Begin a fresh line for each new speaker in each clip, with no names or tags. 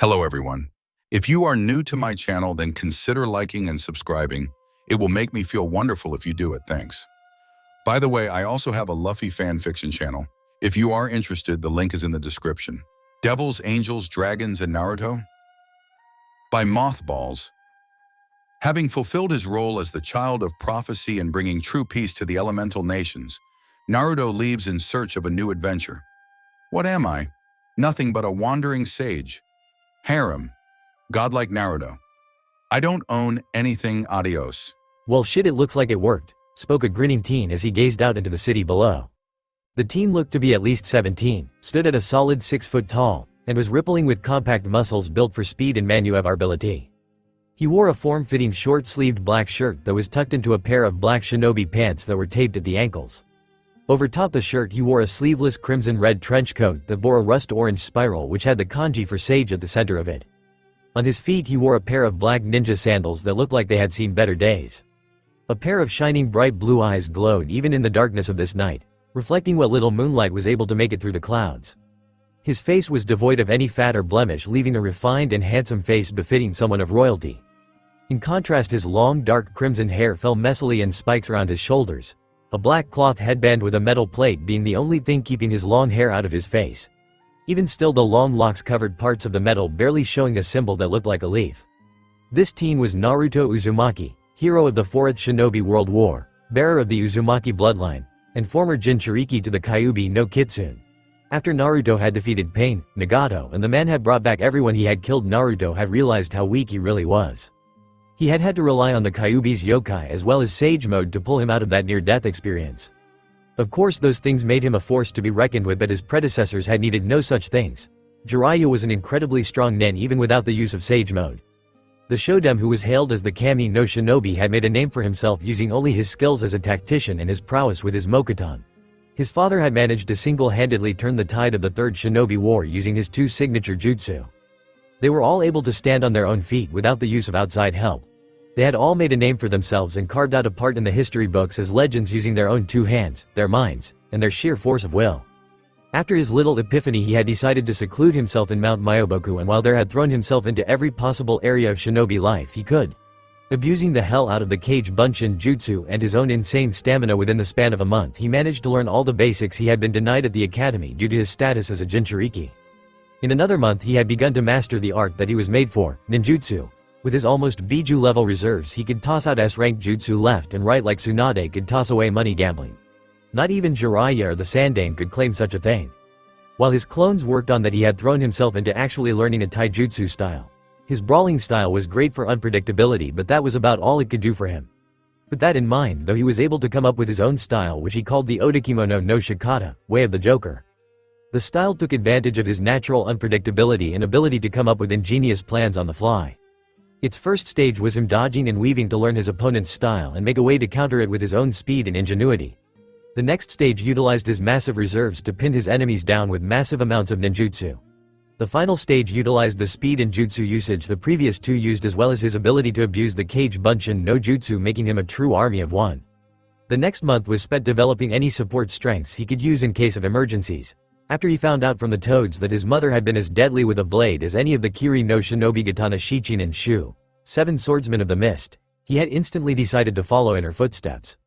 Hello everyone. If you are new to my channel, then consider liking and subscribing. It will make me feel wonderful if you do it, thanks. By the way, I also have a Luffy fan fiction channel. If you are interested, the link is in the description. Devils, Angels, Dragons, and Naruto? By MothBallz. Having fulfilled his role as the child of prophecy and bringing true peace to the elemental nations, Naruto leaves in search of a new adventure. What am I? Nothing but a wandering sage. Harem. Godlike Naruto. I don't own anything, adios.
Well shit, it looks like it worked, spoke a grinning teen as he gazed out into the city below. The teen looked to be at least 17, stood at a solid 6 foot tall, and was rippling with compact muscles built for speed and maneuverability. He wore a form-fitting short-sleeved black shirt that was tucked into a pair of black shinobi pants that were taped at the ankles. Over top the shirt he wore a sleeveless crimson-red trench coat that bore a rust-orange spiral which had the kanji for sage at the center of it. On his feet he wore a pair of black ninja sandals that looked like they had seen better days. A pair of shining bright blue eyes glowed even in the darkness of this night, reflecting what little moonlight was able to make it through the clouds. His face was devoid of any fat or blemish, leaving a refined and handsome face befitting someone of royalty. In contrast, his long dark crimson hair fell messily in spikes around his shoulders, a black cloth headband with a metal plate being the only thing keeping his long hair out of his face. Even still, the long locks covered parts of the metal, barely showing a symbol that looked like a leaf. This teen was Naruto Uzumaki, hero of the 4th Shinobi World War, bearer of the Uzumaki bloodline, and former jinchuriki to the Kyuubi no Kitsune. After Naruto had defeated Pain, Nagato, and the man had brought back everyone he had killed, Naruto had realized how weak he really was. He had had to rely on the Kyuubi's yokai as well as sage mode to pull him out of that near-death experience. Of course those things made him a force to be reckoned with, but his predecessors had needed no such things. Jiraiya was an incredibly strong nen even without the use of sage mode. The Shoden, who was hailed as the Kami no Shinobi, had made a name for himself using only his skills as a tactician and his prowess with his mokuton. His father had managed to single-handedly turn the tide of the 3rd Shinobi War using his 2 signature jutsu. They were all able to stand on their own feet without the use of outside help. They had all made a name for themselves and carved out a part in the history books as legends using their own 2 hands, their minds, and their sheer force of will. After his little epiphany, he had decided to seclude himself in Mount Myoboku, and while there had thrown himself into every possible area of shinobi life he could, abusing the hell out of the Kage Bunshin jutsu and his own insane stamina. Within the span of a month he managed to learn all the basics he had been denied at the academy due to his status as a jinchuriki. In another month he had begun to master the art that he was made for, ninjutsu. With his almost Biju level reserves he could toss out S-rank jutsu left and right like Tsunade could toss away money gambling. Not even Jiraiya or the Sandaime could claim such a thing. While his clones worked on that, he had thrown himself into actually learning a taijutsu style. His brawling style was great for unpredictability, but that was about all it could do for him. With that in mind though, he was able to come up with his own style which he called the Odakimono no Shikata, Way of the Joker. The style took advantage of his natural unpredictability and ability to come up with ingenious plans on the fly. Its first stage was him dodging and weaving to learn his opponent's style and make a way to counter it with his own speed and ingenuity. The next stage utilized his massive reserves to pin his enemies down with massive amounts of ninjutsu. The final stage utilized the speed and jutsu usage the previous 2 used, as well as his ability to abuse the Kage Bunshin no jutsu, making him a true army of one. The next month was spent developing any support strengths he could use in case of emergencies. After he found out from the toads that his mother had been as deadly with a blade as any of the Kiri no Shinobi Gatana Shichin and Shu, 7 swordsmen of the mist, he had instantly decided to follow in her footsteps.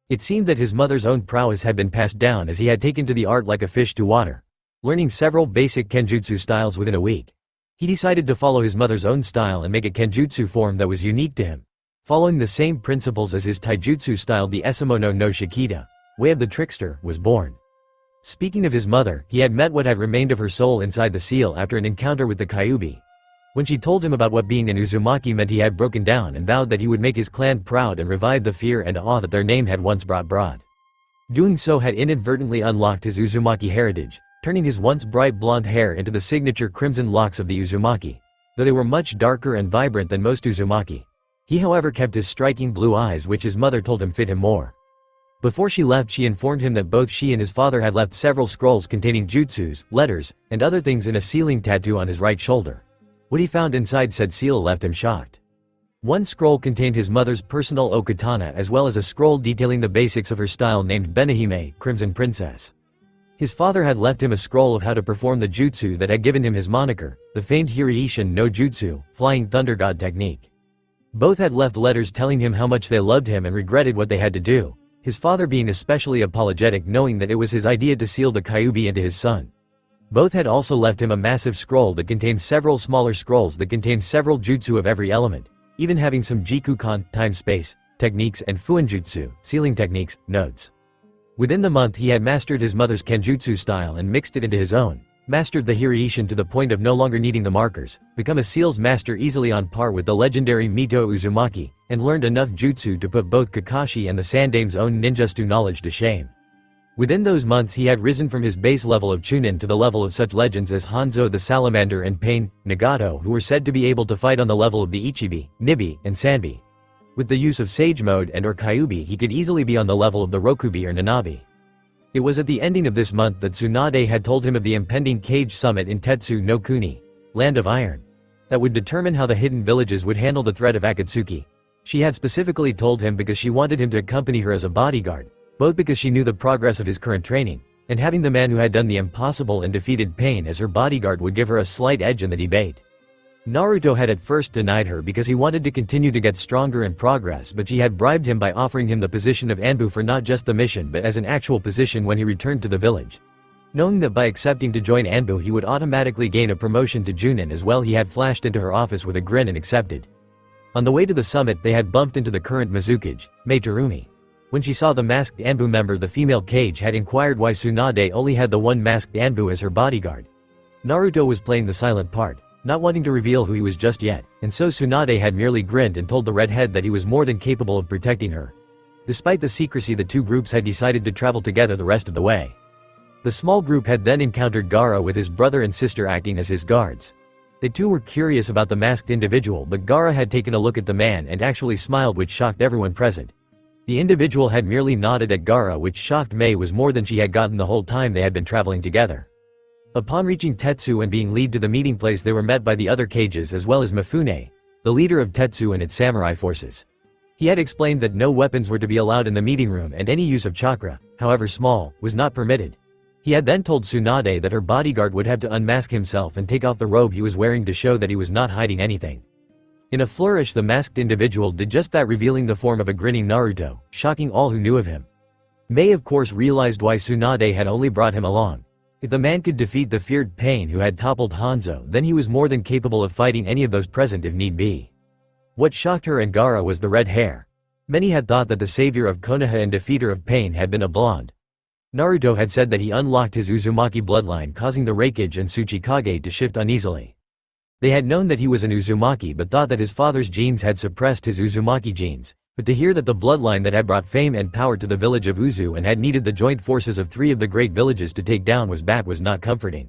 It seemed that his mother's own prowess had been passed down, as he had taken to the art like a fish to water, learning several basic kenjutsu styles within a week. He decided to follow his mother's own style and make a kenjutsu form that was unique to him, following the same principles as his taijutsu style. The Esamono no Shikita, Way of the Trickster, was born. Speaking of his mother, he had met what had remained of her soul inside the seal after an encounter with the Kyuubi. When she told him about what being an Uzumaki meant, he had broken down and vowed that he would make his clan proud and revive the fear and awe that their name had once brought broad. Doing so had inadvertently unlocked his Uzumaki heritage, turning his once bright blonde hair into the signature crimson locks of the Uzumaki. Though they were much darker and vibrant than most Uzumaki, he however kept his striking blue eyes, which his mother told him fit him more. Before she left, she informed him that both she and his father had left several scrolls containing jutsus, letters, and other things in a sealing tattoo on his right shoulder. What he found inside said seal left him shocked. One scroll contained his mother's personal okatana, as well as a scroll detailing the basics of her style named Benihime, Crimson Princess. His father had left him a scroll of how to perform the jutsu that had given him his moniker, the famed Hiraishin no Jutsu, Flying Thunder God technique. Both had left letters telling him how much they loved him and regretted what they had to do, his father being especially apologetic knowing that it was his idea to seal the kyuubi into his son. Both had also left him a massive scroll that contained several smaller scrolls that contained several jutsu of every element, even having some Jikukan, time-space, techniques and Fuinjutsu, sealing techniques, notes. Within the month he had mastered his mother's Kenjutsu style and mixed it into his own, mastered the Hiraishin to the point of no longer needing the markers, become a seals master easily on par with the legendary Mito Uzumaki, and learned enough jutsu to put both Kakashi and the Sandame's own ninjutsu knowledge to shame. Within those months he had risen from his base level of Chunin to the level of such legends as Hanzo the Salamander and Pain, Nagato who were said to be able to fight on the level of the Ichibi, Nibi, and Sanbi. With the use of Sage Mode and or Kyuubi he could easily be on the level of the Rokubi or Nanabi. It was at the ending of this month that Tsunade had told him of the impending Cage Summit in Tetsu no Kuni, Land of Iron, that would determine how the hidden villages would handle the threat of Akatsuki. She had specifically told him because she wanted him to accompany her as a bodyguard, both because she knew the progress of his current training, and having the man who had done the impossible and defeated Pain as her bodyguard would give her a slight edge in the debate. Naruto had at first denied her because he wanted to continue to get stronger and progress, but she had bribed him by offering him the position of anbu for not just the mission but as an actual position when he returned to the village. Knowing that by accepting to join anbu he would automatically gain a promotion to Junin as well, he had flashed into her office with a grin and accepted. On the way to the summit they had bumped into the current Mizukage, Mei Terumi. When she saw the masked anbu member, the female Cage had inquired why Tsunade only had the one masked anbu as her bodyguard. Naruto was playing the silent part, not wanting to reveal who he was just yet, and so Tsunade had merely grinned and told the redhead that he was more than capable of protecting her. Despite the secrecy, the two groups had decided to travel together the rest of the way. The small group had then encountered Gaara with his brother and sister acting as his guards. They too were curious about the masked individual, but Gaara had taken a look at the man and actually smiled, which shocked everyone present. The individual had merely nodded at Gaara, which shocked Mei was more than she had gotten the whole time they had been traveling together. Upon reaching Tetsu and being led to the meeting place they were met by the other cages as well as Mifune, the leader of Tetsu and its samurai forces. He had explained that no weapons were to be allowed in the meeting room and any use of chakra, however small, was not permitted. He had then told Tsunade that her bodyguard would have to unmask himself and take off the robe he was wearing to show that he was not hiding anything. In a flourish the masked individual did just that, revealing the form of a grinning Naruto, shocking all who knew of him. Mei of course realized why Tsunade had only brought him along. If the man could defeat the feared Pain who had toppled Hanzo, then he was more than capable of fighting any of those present if need be. What shocked her and Gaara was the red hair. Many had thought that the savior of Konoha and defeater of Pain had been a blonde. Naruto had said that he unlocked his Uzumaki bloodline, causing the Raikage and Tsuchikage to shift uneasily. They had known that he was an Uzumaki but thought that his father's genes had suppressed his Uzumaki genes. But to hear that the bloodline that had brought fame and power to the village of Uzu and had needed the joint forces of 3 of the great villages to take down was not comforting.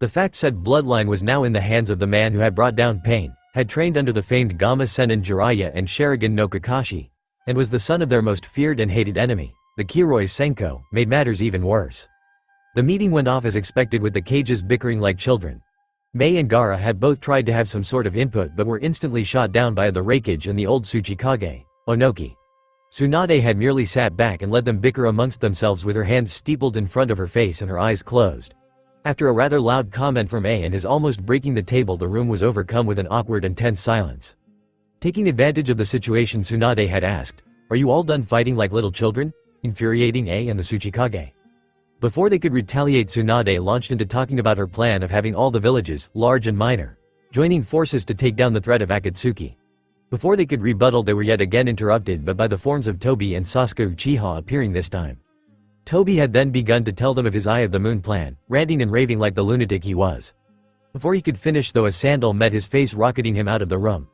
The fact said bloodline was now in the hands of the man who had brought down Pain, had trained under the famed Gama Sennin Jiraiya and Sharingan no Kakashi, and was the son of their most feared and hated enemy, the Kiroi Senko, made matters even worse. The meeting went off as expected with the cages bickering like children. Mei and Gaara had both tried to have some sort of input but were instantly shot down by the Raikage and the old Tsuchikage, Onoki. Tsunade had merely sat back and let them bicker amongst themselves with her hands steepled in front of her face and her eyes closed. After a rather loud comment from Mei and his almost breaking the table, the room was overcome with an awkward and tense silence. Taking advantage of the situation, Tsunade had asked, "Are you all done fighting like little children?" infuriating Mei and the Tsuchikage. Before they could retaliate, Tsunade launched into talking about her plan of having all the villages, large and minor, joining forces to take down the threat of Akatsuki. Before they could rebuttal, they were yet again interrupted but by the forms of Tobi and Sasuke Uchiha appearing this time. Tobi had then begun to tell them of his Eye of the Moon plan, ranting and raving like the lunatic he was. Before he could finish though, a sandal met his face, rocketing him out of the room.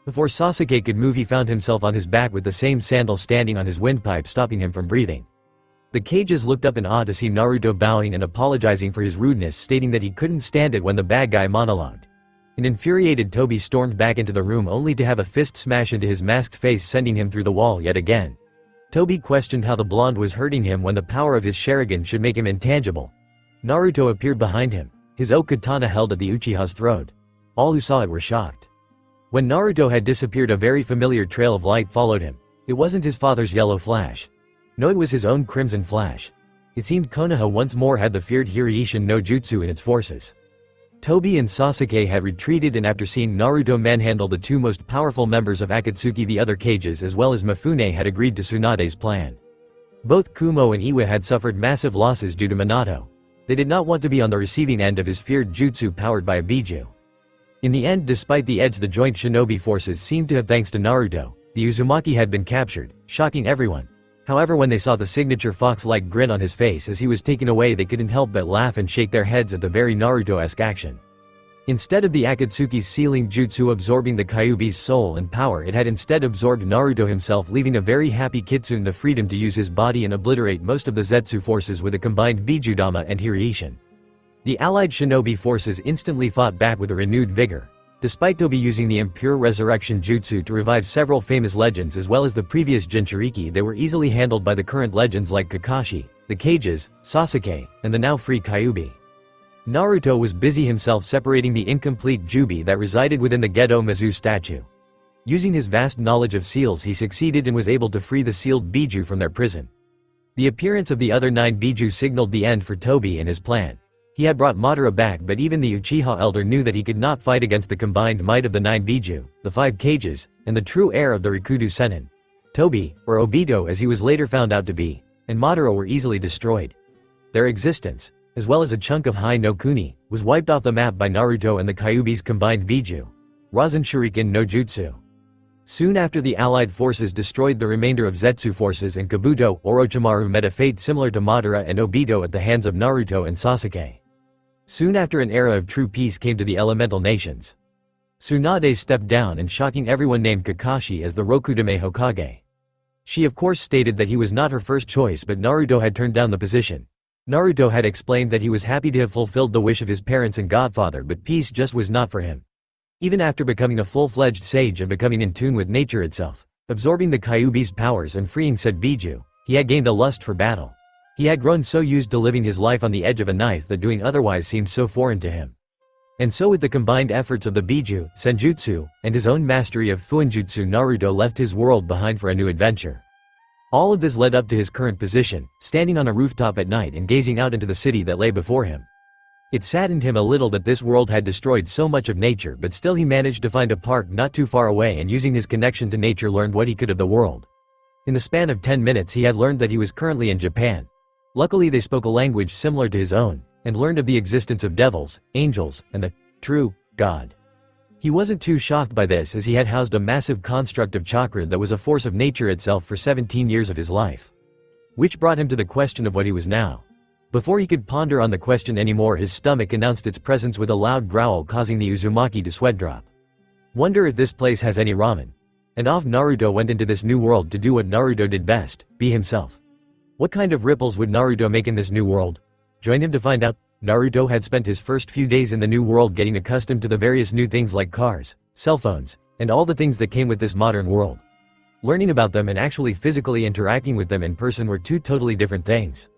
Before Sasuke could move, he found himself on his back with the same sandal standing on his windpipe, stopping him from breathing. The cages looked up in awe to see Naruto bowing and apologizing for his rudeness, stating that he couldn't stand it when the bad guy monologued. An infuriated Tobi stormed back into the room only to have a fist smash into his masked face, sending him through the wall yet again. Tobi questioned how the blonde was hurting him when the power of his Sharingan should make him intangible. Naruto appeared behind him, his oak katana held at the Uchiha's throat. All who saw it were shocked. When Naruto had disappeared, a very familiar trail of light followed him. It wasn't his father's yellow flash. No, it was his own crimson flash. It seemed Konoha once more had the feared Hiraiishin no Jutsu in its forces. Tobi and Sasuke had retreated, and after seeing Naruto manhandle the two most powerful members of Akatsuki, the other Kages as well as Mifune, had agreed to Tsunade's plan. Both Kumo and Iwa had suffered massive losses due to Minato. They did not want to be on the receiving end of his feared jutsu powered by a biju. In the end, despite the edge the joint shinobi forces seemed to have thanks to Naruto, the Uzumaki had been captured, shocking everyone. However, when they saw the signature fox-like grin on his face as he was taken away, they couldn't help but laugh and shake their heads at the very Naruto-esque action. Instead of the Akatsuki's sealing jutsu absorbing the Kyuubi's soul and power, it had instead absorbed Naruto himself, leaving a very happy Kitsune the freedom to use his body and obliterate most of the Zetsu forces with a combined Bijudama and Hiraishin. The allied shinobi forces instantly fought back with a renewed vigor. Despite Tobi using the impure resurrection jutsu to revive several famous legends as well as the previous jinchuriki, they were easily handled by the current legends like Kakashi, the Kages, Sasuke, and the now free Kyuubi. Naruto was busy himself separating the incomplete Jubi that resided within the Gedo Mizu statue. Using his vast knowledge of seals, he succeeded and was able to free the sealed Biju from their prison. The appearance of the other 9 Biju signaled the end for Tobi and his plan. He had brought Madara back, but even the Uchiha elder knew that he could not fight against the combined might of the 9 Biju, the 5 Kages, and the true heir of the Rikudo Sennin. Tobi, or Obito as he was later found out to be, and Madara were easily destroyed. Their existence, as well as a chunk of Hai no Kuni, was wiped off the map by Naruto and the Kyuubi's combined Biju. Rasen Shuriken no Jutsu. Soon after, the allied forces destroyed the remainder of Zetsu forces, and Kabuto, Orochimaru met a fate similar to Madara and Obito at the hands of Naruto and Sasuke. Soon after, an era of true peace came to the elemental nations. Tsunade stepped down and shocking everyone named Kakashi as the Rokudame Hokage. She of course stated that he was not her first choice, but Naruto had turned down the position. Naruto had explained that he was happy to have fulfilled the wish of his parents and godfather, but peace just was not for him. Even after becoming a full-fledged sage and becoming in tune with nature itself, absorbing the Kyuubi's powers and freeing said Biju, he had gained a lust for battle. He had grown so used to living his life on the edge of a knife that doing otherwise seemed so foreign to him. And so, with the combined efforts of the Biju, Senjutsu, and his own mastery of Fuinjutsu, Naruto left his world behind for a new adventure. All of this led up to his current position, standing on a rooftop at night and gazing out into the city that lay before him. It saddened him a little that this world had destroyed so much of nature, but still he managed to find a park not too far away, and using his connection to nature learned what he could of the world. In the span of 10 minutes he had learned that he was currently in Japan. Luckily they spoke a language similar to his own, and learned of the existence of devils, angels, and the true God. He wasn't too shocked by this, as he had housed a massive construct of chakra that was a force of nature itself for 17 years of his life. Which brought him to the question of what he was now. Before he could ponder on the question anymore, his stomach announced its presence with a loud growl, causing the Uzumaki to sweat drop. Wonder if this place has any ramen. And off Naruto went into this new world to do what Naruto did best, be himself. What kind of ripples would Naruto make in this new world? Join him to find out. Naruto had spent his first few days in the new world getting accustomed to the various new things like cars, cell phones, and all the things that came with this modern world. Learning about them and actually physically interacting with them in person were two totally different things.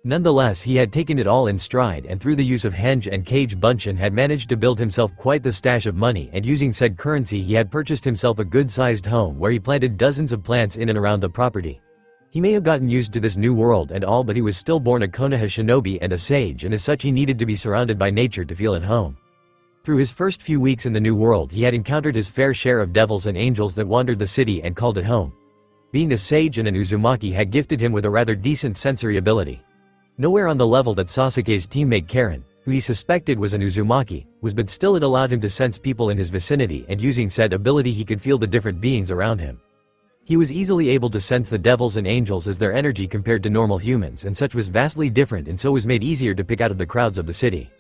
Nonetheless, he had taken it all in stride, and through the use of henge and kage bunshin had managed to build himself quite the stash of money, and using said currency he had purchased himself a good-sized home where he planted dozens of plants in and around the property. He may have gotten used to this new world and all, but he was still born a Konoha shinobi and a sage, and as such he needed to be surrounded by nature to feel at home. Through his first few weeks in the new world he had encountered his fair share of devils and angels that wandered the city and called it home. Being a sage and an Uzumaki had gifted him with a rather decent sensory ability. Nowhere on the level that Sasuke's teammate Karen, who he suspected was an Uzumaki, was, but still it allowed him to sense people in his vicinity, and using said ability he could feel the different beings around him. He was easily able to sense the devils and angels as their energy compared to normal humans, and such was vastly different and so was made easier to pick out of the crowds of the city.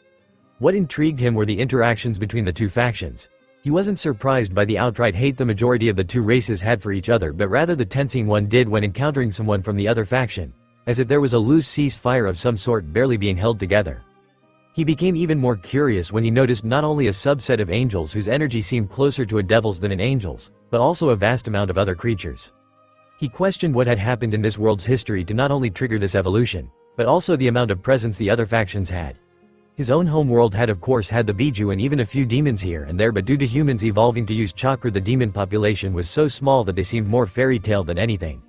What intrigued him were the interactions between the two factions. He wasn't surprised by the outright hate the majority of the two races had for each other, but rather the tensing one did when encountering someone from the other faction, as if there was a loose ceasefire of some sort barely being held together. He became even more curious when he noticed not only a subset of angels whose energy seemed closer to a devil's than an angel's, but also a vast amount of other creatures. He questioned what had happened in this world's history to not only trigger this evolution, but also the amount of presence the other factions had. His own home world had of course had the Biju and even a few demons here and there, but due to humans evolving to use chakra, the demon population was so small that they seemed more fairy tale than anything.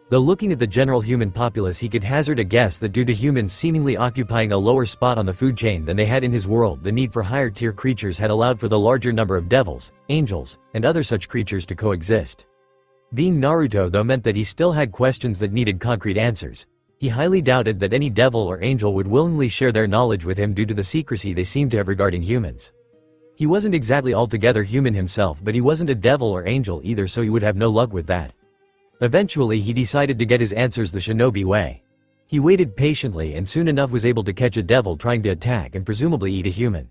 Though looking at the general human populace, he could hazard a guess that due to humans seemingly occupying a lower spot on the food chain than they had in his world, the need for higher tier creatures had allowed for the larger number of devils, angels, and other such creatures to coexist. Being Naruto though meant that he still had questions that needed concrete answers. He highly doubted that any devil or angel would willingly share their knowledge with him due to the secrecy they seemed to have regarding humans. He wasn't exactly altogether human himself, but he wasn't a devil or angel either, so he would have no luck with that. Eventually he decided to get his answers the shinobi way. He waited patiently and soon enough was able to catch a devil trying to attack and presumably eat a human.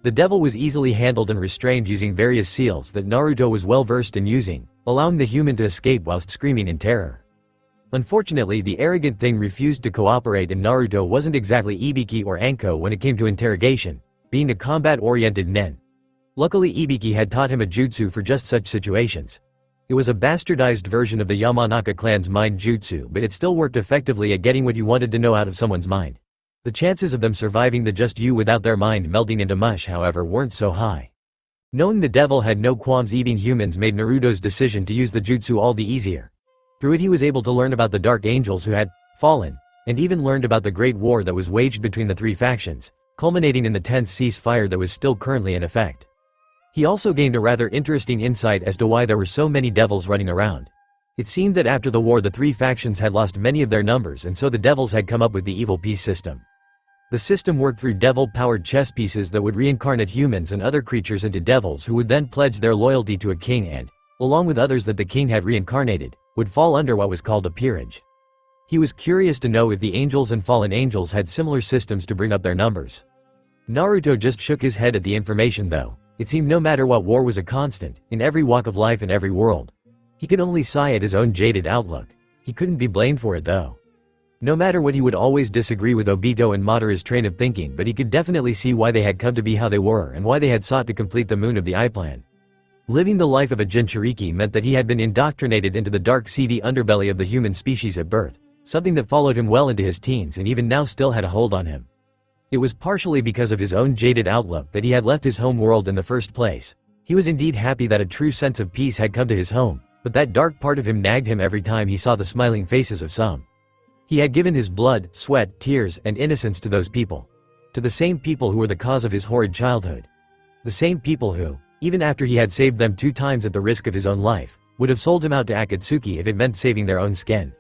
The devil was easily handled and restrained using various seals that Naruto was well versed in using, allowing the human to escape whilst screaming in terror. Unfortunately, the arrogant thing refused to cooperate and Naruto wasn't exactly Ibiki or Anko when it came to interrogation, being a combat-oriented nen. Luckily Ibiki had taught him a jutsu for just such situations. It was a bastardized version of the Yamanaka clan's mind jutsu, but it still worked effectively at getting what you wanted to know out of someone's mind. The chances of them surviving the just you without their mind melting into mush, however, weren't so high. Knowing the devil had no qualms eating humans made Naruto's decision to use the jutsu all the easier. Through it he was able to learn about the dark angels who had fallen, and even learned about the great war that was waged between the three factions, culminating in the tense ceasefire that was still currently in effect. He also gained a rather interesting insight as to why there were so many devils running around. It seemed that after the war the three factions had lost many of their numbers, and so the devils had come up with the evil peace system. The system worked through devil-powered chess pieces that would reincarnate humans and other creatures into devils who would then pledge their loyalty to a king and, along with others that the king had reincarnated, would fall under what was called a peerage. He was curious to know if the angels and fallen angels had similar systems to bring up their numbers. Naruto just shook his head at the information though. It seemed no matter what, war was a constant, in every walk of life in every world. He could only sigh at his own jaded outlook. He couldn't be blamed for it though. No matter what, he would always disagree with Obito and Madara's train of thinking, but he could definitely see why they had come to be how they were and why they had sought to complete the moon of the eye plan. Living the life of a jinchuriki meant that he had been indoctrinated into the dark seedy underbelly of the human species at birth, something that followed him well into his teens and even now still had a hold on him. It was partially because of his own jaded outlook that he had left his home world in the first place. He was indeed happy that a true sense of peace had come to his home, but that dark part of him nagged him every time he saw the smiling faces of some. He had given his blood, sweat, tears, and innocence to those people. To the same people who were the cause of his horrid childhood. The same people who, even after he had saved them 2 times at the risk of his own life, would have sold him out to Akatsuki if it meant saving their own skin.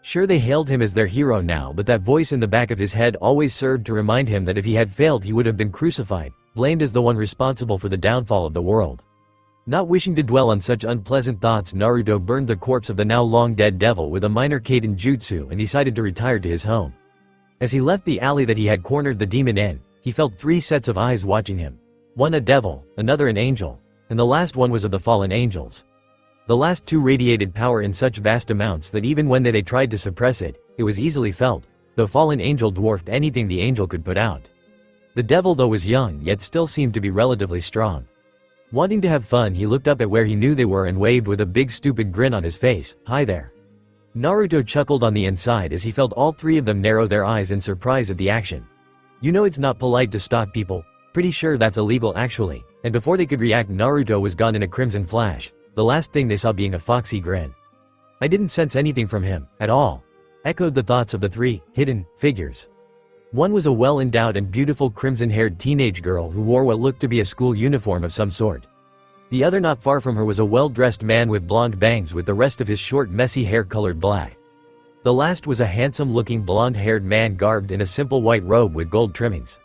Sure, they hailed him as their hero now, but that voice in the back of his head always served to remind him that if he had failed he would have been crucified, blamed as the one responsible for the downfall of the world. Not wishing to dwell on such unpleasant thoughts, Naruto burned the corpse of the now long dead devil with a minor kaiden jutsu and decided to retire to his home. As he left the alley that he had cornered the demon in, he felt 3 sets of eyes watching him. One a devil, another an angel, and the last one was of the fallen angels. The last 2 radiated power in such vast amounts that even when they tried to suppress it, it was easily felt. The fallen angel dwarfed anything the angel could put out. The devil though was young yet still seemed to be relatively strong. Wanting to have fun, he looked up at where he knew they were and waved with a big stupid grin on his face. "Hi there." Naruto chuckled on the inside as he felt all 3 of them narrow their eyes in surprise at the action. "You know it's not polite to stalk people. Pretty sure that's illegal actually." And before they could react, Naruto was gone in a crimson flash, the last thing they saw being a foxy grin. "I didn't sense anything from him, at all," echoed the thoughts of the 3 hidden figures. One was a well-endowed and beautiful crimson-haired teenage girl who wore what looked to be a school uniform of some sort. The other not far from her was a well-dressed man with blonde bangs with the rest of his short messy hair colored black. The last was a handsome-looking blonde-haired man garbed in a simple white robe with gold trimmings.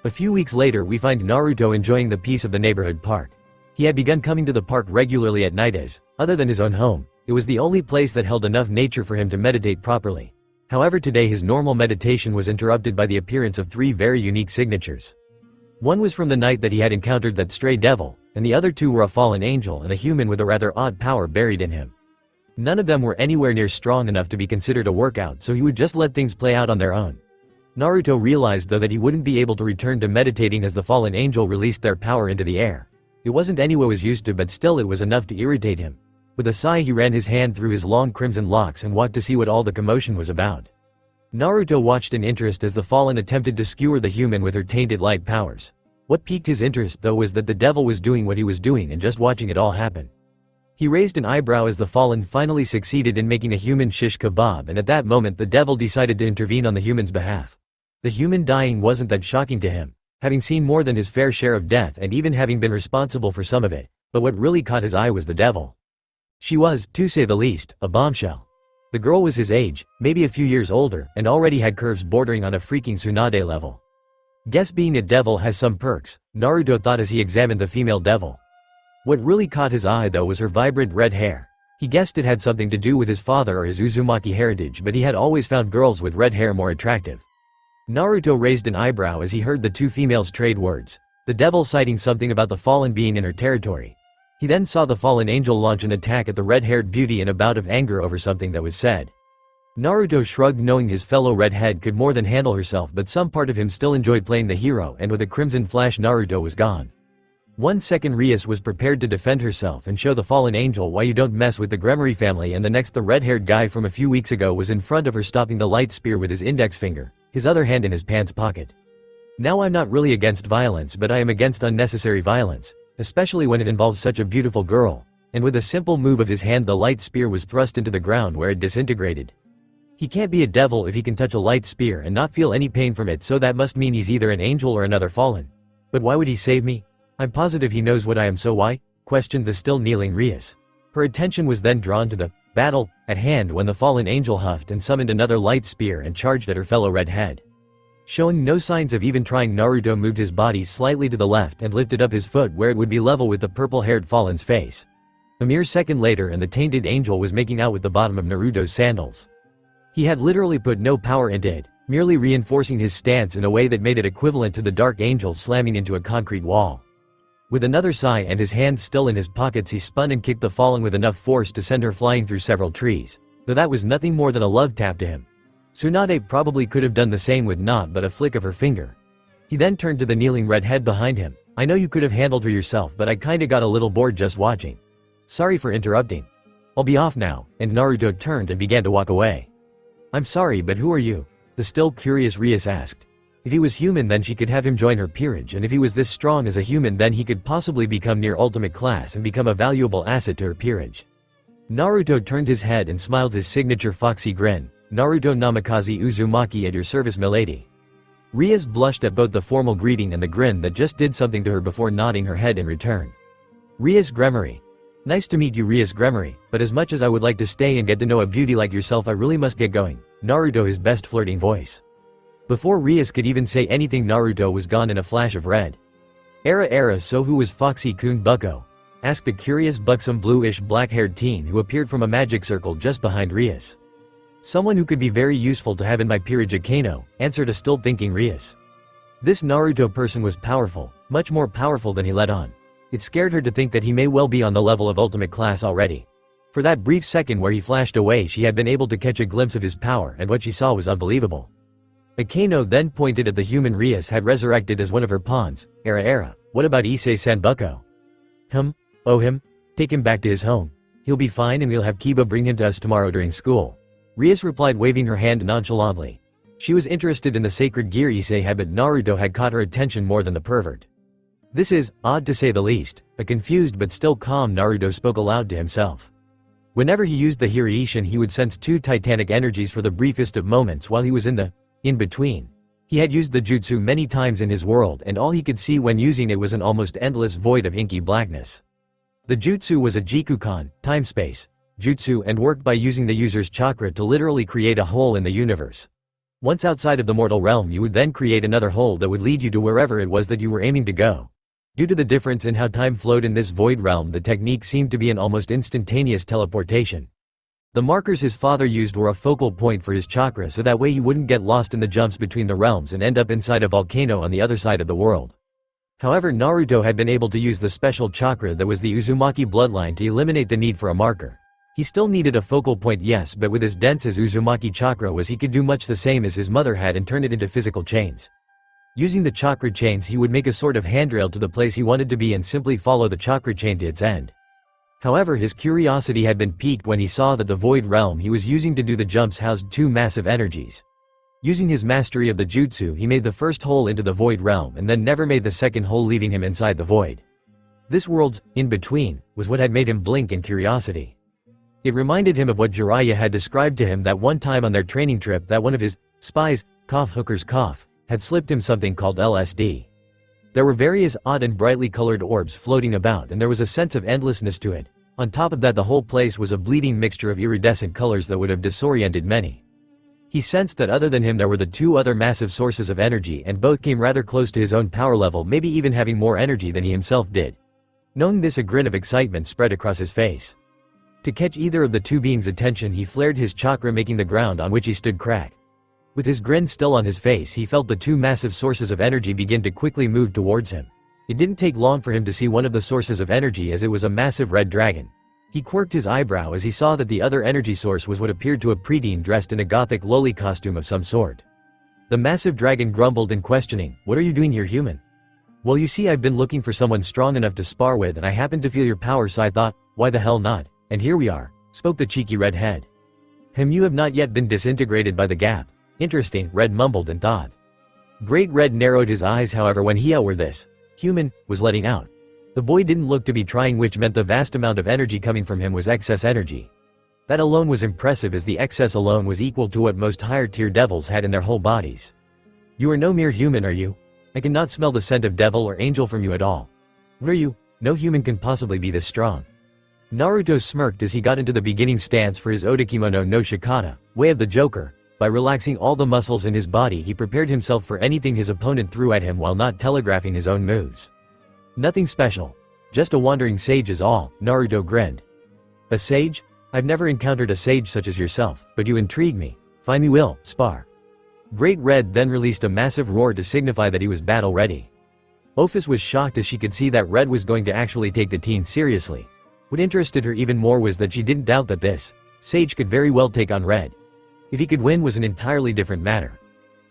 A few weeks later we find Naruto enjoying the peace of the neighborhood park. He had begun coming to the park regularly at night as, other than his own home, it was the only place that held enough nature for him to meditate properly. However, today his normal meditation was interrupted by the appearance of 3 very unique signatures. One was from the night that he had encountered that stray devil, and the other 2 were a fallen angel and a human with a rather odd power buried in him. None of them were anywhere near strong enough to be considered a workout, so he would just let things play out on their own. Naruto realized though that he wouldn't be able to return to meditating as the fallen angel released their power into the air. It wasn't anywhere was used to, but still it was enough to irritate him. With a sigh he ran his hand through his long crimson locks and walked to see what all the commotion was about. Naruto watched in interest as the fallen attempted to skewer the human with her tainted light powers. What piqued his interest though was that the devil was doing what he was doing and just watching it all happen. He raised an eyebrow as the fallen finally succeeded in making a human shish kebab, and at that moment the devil decided to intervene on the human's behalf. The human dying wasn't that shocking to him, having seen more than his fair share of death and even having been responsible for some of it, but what really caught his eye was the devil. She was, to say the least, a bombshell. The girl was his age, maybe a few years older, and already had curves bordering on a freaking tsunade level. Guess being a devil has some perks, Naruto thought as he examined the female devil. What really caught his eye though was her vibrant red hair. He guessed it had something to do with his father or his Uzumaki heritage, but he had always found girls with red hair more attractive. Naruto raised an eyebrow as he heard the two females trade words, the devil citing something about the fallen being in her territory. He then saw the fallen angel launch an attack at the red-haired beauty in a bout of anger over something that was said. Naruto shrugged, knowing his fellow redhead could more than handle herself, but some part of him still enjoyed playing the hero, and with a crimson flash Naruto was gone. 1 second Rias was prepared to defend herself and show the fallen angel why you don't mess with the Gremory family, and the next the red-haired guy from a few weeks ago was in front of her, stopping the light spear with his index finger, his other hand in his pants pocket. Now I'm not really against violence, but I am against unnecessary violence, especially when it involves such a beautiful girl, and with a simple move of his hand the light spear was thrust into the ground where it disintegrated. He can't be a devil if he can touch a light spear and not feel any pain from it, so that must mean he's either an angel or another fallen. But why would he save me? I'm positive he knows what I am, so why? Questioned the still kneeling Rias. Her attention was then drawn to the battle at hand when the fallen angel huffed and summoned another light spear and charged at her fellow redhead. Showing no signs of even trying, Naruto moved his body slightly to the left and lifted up his foot where it would be level with the purple-haired fallen's face. A mere second later and the tainted angel was making out with the bottom of Naruto's sandals. He had literally put no power into it, merely reinforcing his stance in a way that made it equivalent to the dark angel slamming into a concrete wall. With another sigh and his hands still in his pockets, he spun and kicked the fallen with enough force to send her flying through several trees, though that was nothing more than a love tap to him. Tsunade probably could have done the same with not but a flick of her finger. He then turned to the kneeling redhead behind him. I know you could have handled her yourself, but I kinda got a little bored just watching. Sorry for interrupting. I'll be off now, and Naruto turned and began to walk away. I'm sorry, but who are you? The still curious Rias asked. If he was human, then she could have him join her peerage, and if he was this strong as a human, then he could possibly become near ultimate class and become a valuable asset to her peerage. Naruto turned his head and smiled his signature foxy grin. Naruto namikaze uzumaki, at your service, milady. Rias blushed at both the formal greeting and the grin that just did something to her before nodding her head in return. Rias Gremory. Nice to meet you, Rias Gremory, but as much as I would like to stay and get to know a beauty like yourself, I really must get going. Naruto, his best flirting voice. Before Rias could even say anything, Naruto was gone in a flash of red. Era, so who was Foxy-kun bucko? Asked a curious buxom bluish black-haired teen who appeared from a magic circle just behind Rias. Someone who could be very useful to have in my peerage, Akano, answered a still thinking Rias. This Naruto person was powerful, much more powerful than he let on. It scared her to think that he may well be on the level of ultimate class already. For that brief second where he flashed away, she had been able to catch a glimpse of his power, and what she saw was unbelievable. Akano then pointed at the human Rias had resurrected as one of her pawns. Era, what about Issei-san bucko? Oh him? Take him back to his home. He'll be fine and we'll have Kiba bring him to us tomorrow during school. Rias replied, waving her hand nonchalantly. She was interested in the sacred gear Issei had, but Naruto had caught her attention more than the pervert. This is odd to say the least. A confused but still calm Naruto spoke aloud to himself. Whenever he used the Hiraishin, he would sense two titanic energies for the briefest of moments while he was in the in-between. He had used the jutsu many times in his world, and all he could see when using it was an almost endless void of inky blackness. The jutsu was a jikukan, time-space, jutsu, and worked by using the user's chakra to literally create a hole in the universe. Once outside of the mortal realm, you would then create another hole that would lead you to wherever it was that you were aiming to go. Due to the difference in how time flowed in this void realm, the technique seemed to be an almost instantaneous teleportation. The markers his father used were a focal point for his chakra, so that way he wouldn't get lost in the jumps between the realms and end up inside a volcano on the other side of the world. However, Naruto had been able to use the special chakra that was the Uzumaki bloodline to eliminate the need for a marker. He still needed a focal point, yes, but with as dense as Uzumaki chakra was, he could do much the same as his mother had and turn it into physical chains. Using the chakra chains, he would make a sort of handrail to the place he wanted to be and simply follow the chakra chain to its end. However, his curiosity had been piqued when he saw that the void realm he was using to do the jumps housed two massive energies. Using his mastery of the jutsu, he made the first hole into the void realm and then never made the second hole, leaving him inside the void. This world's in-between was what had made him blink in curiosity. It reminded him of what Jiraiya had described to him that one time on their training trip, that one of his spies, hookers, had slipped him something called LSD. There were various odd and brightly colored orbs floating about, and there was a sense of endlessness to it. On top of that, the whole place was a bleeding mixture of iridescent colors that would have disoriented many. He sensed that other than him there were the two other massive sources of energy, and both came rather close to his own power level, maybe even having more energy than he himself did. Knowing this, a grin of excitement spread across his face. To catch either of the two beings' attention, he flared his chakra, making the ground on which he stood crack. With his grin still on his face, he felt the two massive sources of energy begin to quickly move towards him. It didn't take long for him to see one of the sources of energy, as it was a massive red dragon. He quirked his eyebrow as he saw that the other energy source was what appeared to a preteen dressed in a gothic loli costume of some sort. The massive dragon grumbled in questioning, "What are you doing here, human?" "Well, you see, I've been looking for someone strong enough to spar with, and I happened to feel your power, so I thought, why the hell not? And here we are," spoke the cheeky red head. "You have not yet been disintegrated by the gap. Interesting," Red mumbled in thought. Great Red narrowed his eyes, however, when he were this human was letting out. The boy didn't look to be trying, which meant the vast amount of energy coming from him was excess energy. That alone was impressive, as the excess alone was equal to what most higher-tier devils had in their whole bodies. "You are no mere human, are you? I cannot smell the scent of devil or angel from you at all. What are you? No human can possibly be this strong." Naruto smirked as he got into the beginning stance for his Odakimono no Shikata, way of the Joker. By relaxing all the muscles in his body, he prepared himself for anything his opponent threw at him while not telegraphing his own moves. "Nothing special. Just a wandering sage is all," Naruto grinned. "A sage? I've never encountered a sage such as yourself, but you intrigue me. Fine, we will spar." Great Red then released a massive roar to signify that he was battle ready. Ophis was shocked as she could see that Red was going to actually take the teen seriously. What interested her even more was that she didn't doubt that this sage could very well take on Red. If he could win was an entirely different matter.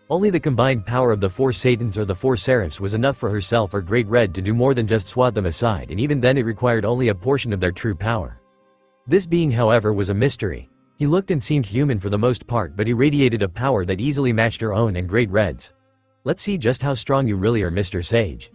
Only the combined power of the four Satans or the four Seraphs was enough for herself or Great Red to do more than just swat them aside, and even then it required only a portion of their true power. This being, however, was a mystery. He looked and seemed human for the most part, but he radiated a power that easily matched her own and Great Red's. "Let's see just how strong you really are, Mr. Sage.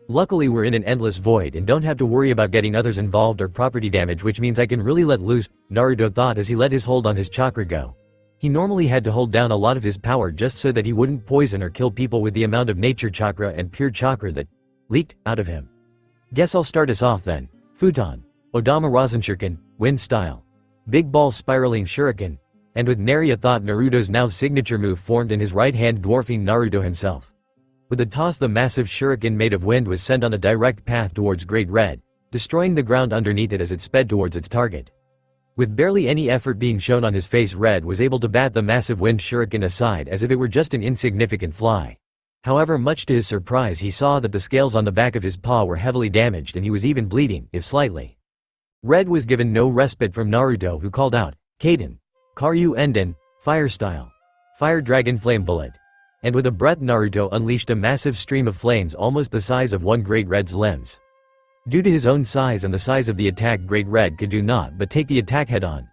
Luckily we're in an endless void and don't have to worry about getting others involved or property damage, which means I can really let loose," Naruto thought as he let his hold on his chakra go. He normally had to hold down a lot of his power just so that he wouldn't poison or kill people with the amount of nature chakra and pure chakra that leaked out of him. "Guess I'll start us off then. Futon. Odama Rasenshuriken, wind style. Big ball spiraling shuriken." And with nary a thought, Naruto's now signature move formed in his right hand, dwarfing Naruto himself. With a toss, the massive shuriken made of wind was sent on a direct path towards Great Red, destroying the ground underneath it as it sped towards its target. With barely any effort being shown on his face, Red was able to bat the massive wind shuriken aside as if it were just an insignificant fly. However, much to his surprise, he saw that the scales on the back of his paw were heavily damaged and he was even bleeding, if slightly. Red was given no respite from Naruto, who called out, "Kaden. Karyu Enden, fire style. Fire dragon flame bullet." And with a breath, Naruto unleashed a massive stream of flames almost the size of one Great Red's limbs. Due to his own size and the size of the attack, Great Red could do naught but take the attack head-on.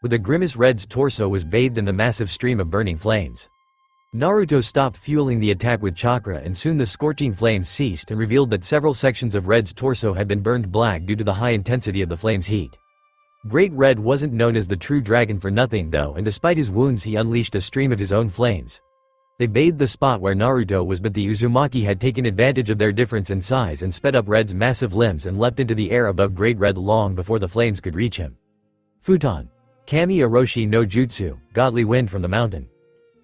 With a grimace, Red's torso was bathed in the massive stream of burning flames. Naruto stopped fueling the attack with chakra, and soon the scorching flames ceased and revealed that several sections of Red's torso had been burned black due to the high intensity of the flames' heat. Great Red wasn't known as the true dragon for nothing though, and despite his wounds he unleashed a stream of his own flames. They bathed the spot where Naruto was, but the Uzumaki had taken advantage of their difference in size and sped up Red's massive limbs and leapt into the air above Great Red long before the flames could reach him. Futon. Kami Oroshi no Jutsu, godly wind from the mountain.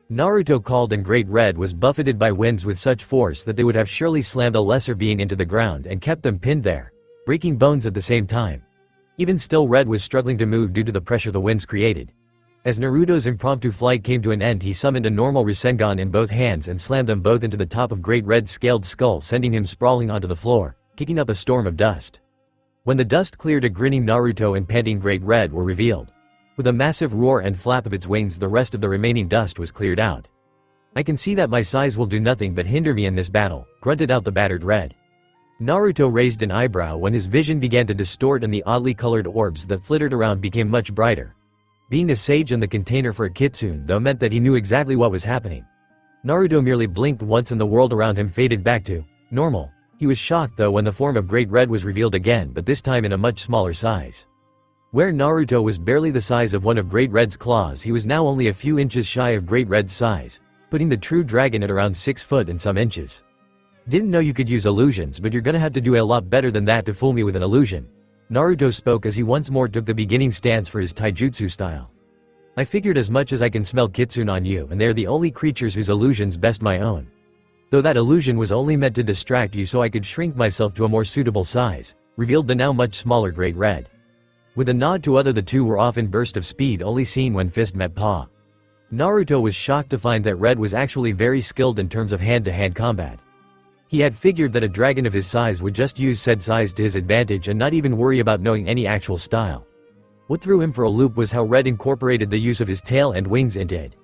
Naruto called, and Great Red was buffeted by winds with such force that they would have surely slammed a lesser being into the ground and kept them pinned there, breaking bones at the same time. Even still, Red was struggling to move due to the pressure the winds created. As Naruto's impromptu flight came to an end, he summoned a normal Rasengan in both hands and slammed them both into the top of Great Red's scaled skull, sending him sprawling onto the floor, kicking up a storm of dust. When the dust cleared, a grinning Naruto and panting Great Red were revealed. With a massive roar and flap of its wings, the rest of the remaining dust was cleared out. "I can see that my size will do nothing but hinder me in this battle," grunted out the battered Red. Naruto raised an eyebrow when his vision began to distort and the oddly colored orbs that flittered around became much brighter. Being a sage and the container for a kitsune though meant that he knew exactly what was happening. Naruto merely blinked once and the world around him faded back to normal. He was shocked though when the form of Great Red was revealed again, but this time in a much smaller size. Where Naruto was barely the size of one of Great Red's claws, he was now only a few inches shy of Great Red's size, putting the true dragon at around 6 foot and some inches. Didn't know you could use illusions, but you're gonna have to do a lot better than that to fool me with an illusion. Naruto spoke as he once more took the beginning stance for his taijutsu style. I figured as much as I can smell kitsune on you, and they are the only creatures whose illusions best my own. Though that illusion was only meant to distract you so I could shrink myself to a more suitable size, revealed the now much smaller Great Red. With a nod to other, the two were off in burst of speed only seen when fist met paw. Naruto was shocked to find that Red was actually very skilled in terms of hand-to-hand combat. He had figured that a dragon of his size would just use said size to his advantage and not even worry about knowing any actual style. What threw him for a loop was how Red incorporated the use of his tail and wings into it.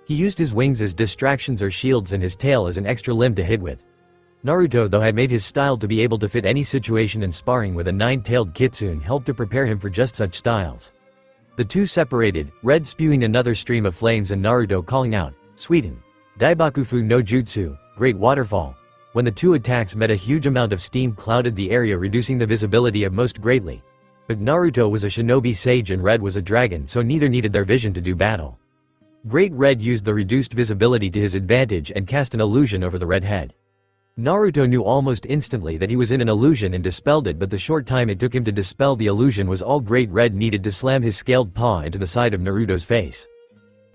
He used his wings as distractions or shields and his tail as an extra limb to hit with. Naruto though had made his style to be able to fit any situation, and sparring with a 9-tailed kitsune helped to prepare him for just such styles. The two separated, Red spewing another stream of flames and Naruto calling out, "Suiten! Daibakufu no Jutsu, Great Waterfall." When the two attacks met, a huge amount of steam clouded the area, reducing the visibility of most greatly. But Naruto was a shinobi sage and Red was a dragon, so neither needed their vision to do battle. Great Red used the reduced visibility to his advantage and cast an illusion over the red head. Naruto knew almost instantly that he was in an illusion and dispelled it, but the short time it took him to dispel the illusion was all Great Red needed to slam his scaled paw into the side of Naruto's face.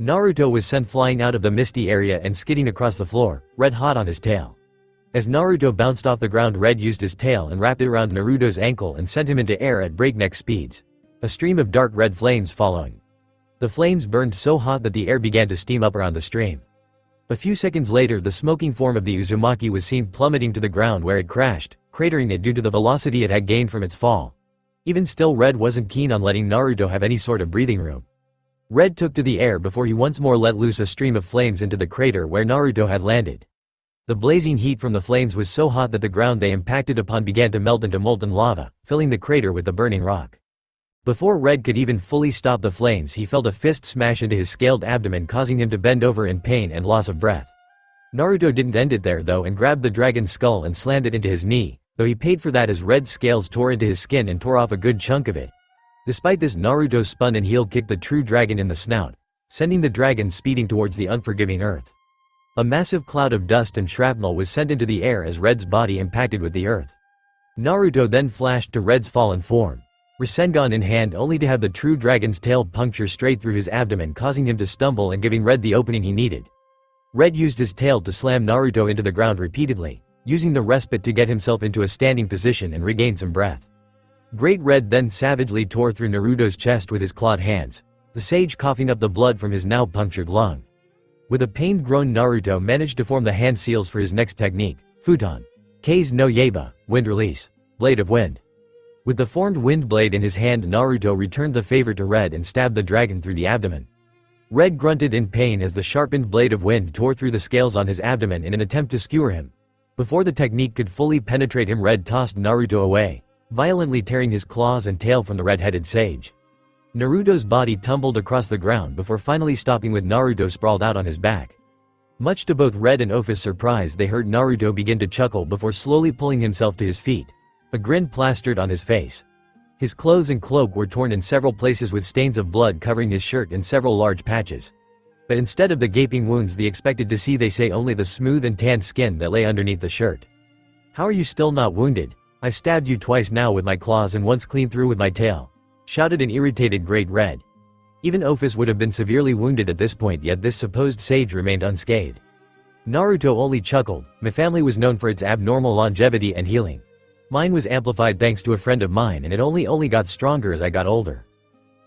Naruto was sent flying out of the misty area and skidding across the floor, red hot on his tail. As Naruto bounced off the ground, Red used his tail and wrapped it around Naruto's ankle and sent him into air at breakneck speeds, a stream of dark red flames following. The flames burned so hot that the air began to steam up around the stream. A few seconds later, the smoking form of the uzumaki was seen plummeting to the ground, where it crashed, cratering it due to the velocity it had gained from its fall. Even still, Red wasn't keen on letting Naruto have any sort of breathing room. Red took to the air before he once more let loose a stream of flames into the crater where Naruto had landed. The blazing heat from the flames was so hot that the ground they impacted upon began to melt into molten lava, filling the crater with the burning rock. Before Red could even fully stop the flames, he felt a fist smash into his scaled abdomen, causing him to bend over in pain and loss of breath. Naruto didn't end it there though and grabbed the dragon's skull and slammed it into his knee, though he paid for that as Red's scales tore into his skin and tore off a good chunk of it. Despite this, Naruto spun and heel kicked the true dragon in the snout, sending the dragon speeding towards the unforgiving earth. A massive cloud of dust and shrapnel was sent into the air as Red's body impacted with the earth. Naruto then flashed to Red's fallen form, Rasengan in hand, only to have the true dragon's tail puncture straight through his abdomen, causing him to stumble and giving Red the opening he needed. Red used his tail to slam Naruto into the ground repeatedly, using the respite to get himself into a standing position and regain some breath. Great Red then savagely tore through Naruto's chest with his clawed hands, the sage coughing up the blood from his now punctured lung. With a pained groan, Naruto managed to form the hand seals for his next technique, Futon. Kei's no Yaiba, Wind Release, Blade of Wind. With the formed wind blade in his hand, Naruto returned the favor to Red and stabbed the dragon through the abdomen. Red grunted in pain as the sharpened blade of wind tore through the scales on his abdomen in an attempt to skewer him. Before the technique could fully penetrate him, Red tossed Naruto away, violently tearing his claws and tail from the red-headed sage. Naruto's body tumbled across the ground before finally stopping with Naruto sprawled out on his back. Much to both Red and Ophi's surprise, they heard Naruto begin to chuckle before slowly pulling himself to his feet, a grin plastered on his face. His clothes and cloak were torn in several places with stains of blood covering his shirt in several large patches. But instead of the gaping wounds they expected to see, they say only the smooth and tanned skin that lay underneath the shirt. "How are you still not wounded? I've stabbed you twice now with my claws and once clean through with my tail," shouted an irritated Great Red. Even Ophis would have been severely wounded at this point, yet this supposed sage remained unscathed. Naruto only chuckled. "My family was known for its abnormal longevity and healing. Mine was amplified thanks to a friend of mine, and it only got stronger as I got older.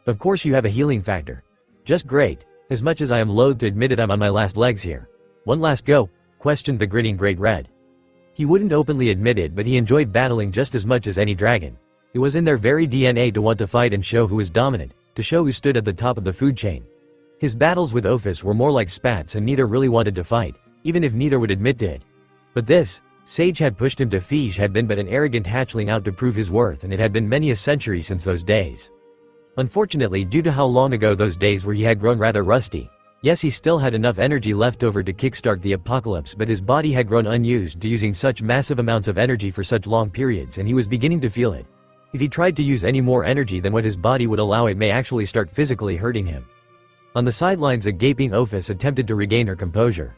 Of course you have a healing factor. Just great. As much as I am loath to admit it, I'm on my last legs here. One last go?" questioned the grinning Great Red. He wouldn't openly admit it, but he enjoyed battling just as much as any dragon. It was in their very DNA to want to fight and show who was dominant, to show who stood at the top of the food chain. His battles with Ophis were more like spats, and neither really wanted to fight, even if neither would admit to it. But this sage had pushed him to Fige had been but an arrogant hatchling out to prove his worth, and it had been many a century since those days. Unfortunately, due to how long ago those days were, he had grown rather rusty, Yes, he still had enough energy left over to kickstart the apocalypse, but his body had grown unused to using such massive amounts of energy for such long periods, and he was beginning to feel it. If he tried to use any more energy than what his body would allow, it may actually start physically hurting him. On the sidelines, a gaping Ophis attempted to regain her composure.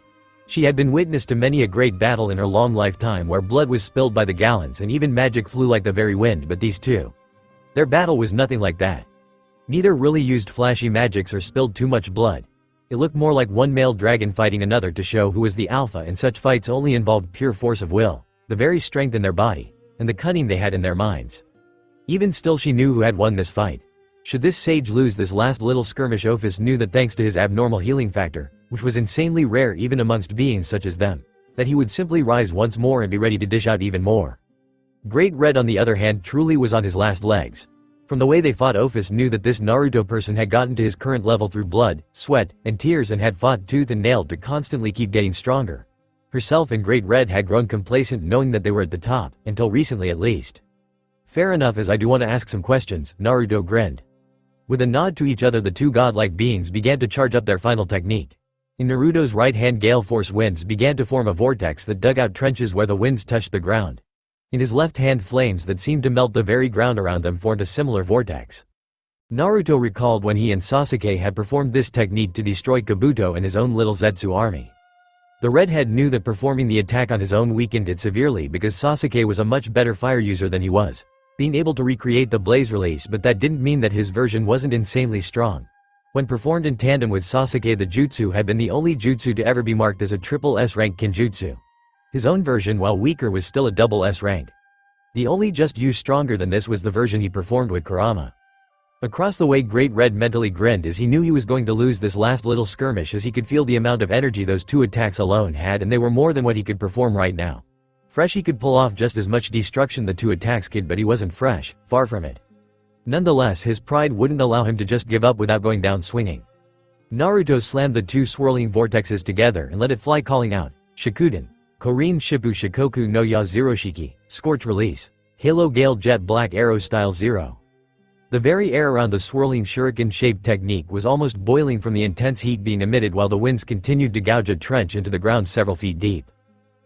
She had been witness to many a great battle in her long lifetime where blood was spilled by the gallons and even magic flew like the very wind, but these two, their battle was nothing like that. Neither really used flashy magics or spilled too much blood. It looked more like one male dragon fighting another to show who was the alpha, and such fights only involved pure force of will, the very strength in their body, and the cunning they had in their minds. Even still, she knew who had won this fight. Should this sage lose this last little skirmish, Ophis knew that thanks to his abnormal healing factor, which was insanely rare even amongst beings such as them, that he would simply rise once more and be ready to dish out even more. Great Red, on the other hand, truly was on his last legs. From the way they fought, Ophis knew that this Naruto person had gotten to his current level through blood, sweat, and tears, and had fought tooth and nail to constantly keep getting stronger. Herself and Great Red had grown complacent knowing that they were at the top, until recently at least. Fair enough, as I do want to ask some questions, Naruto grinned. With a nod to each other, the two godlike beings began to charge up their final technique. In Naruto's right hand, gale force winds began to form a vortex that dug out trenches where the winds touched the ground. In his left hand, flames that seemed to melt the very ground around them formed a similar vortex. Naruto recalled when he and Sasuke had performed this technique to destroy Kabuto and his own little Zetsu army. The redhead knew that performing the attack on his own weakened it severely because Sasuke was a much better fire user than he was, being able to recreate the blaze release, but that didn't mean that his version wasn't insanely strong. When performed in tandem with Sasuke, the jutsu had been the only jutsu to ever be marked as a triple S rank kinjutsu. His own version, while weaker, was still a double S rank. The only just use stronger than this was the version he performed with Kurama. Across the way, Great Red mentally grinned as he knew he was going to lose this last little skirmish, as he could feel the amount of energy those two attacks alone had, and they were more than what he could perform right now. Fresh, he could pull off just as much destruction the two attacks could, but he wasn't fresh, far from it. Nonetheless, his pride wouldn't allow him to just give up without going down swinging. Naruto slammed the two swirling vortexes together and let it fly, calling out, "Shippuden, Korin Shippu Shikoku no Ya Zeroshiki, Scorch Release, Halo Gale Jet Black Arrow Style 0." The very air around the swirling shuriken-shaped technique was almost boiling from the intense heat being emitted while the winds continued to gouge a trench into the ground several feet deep.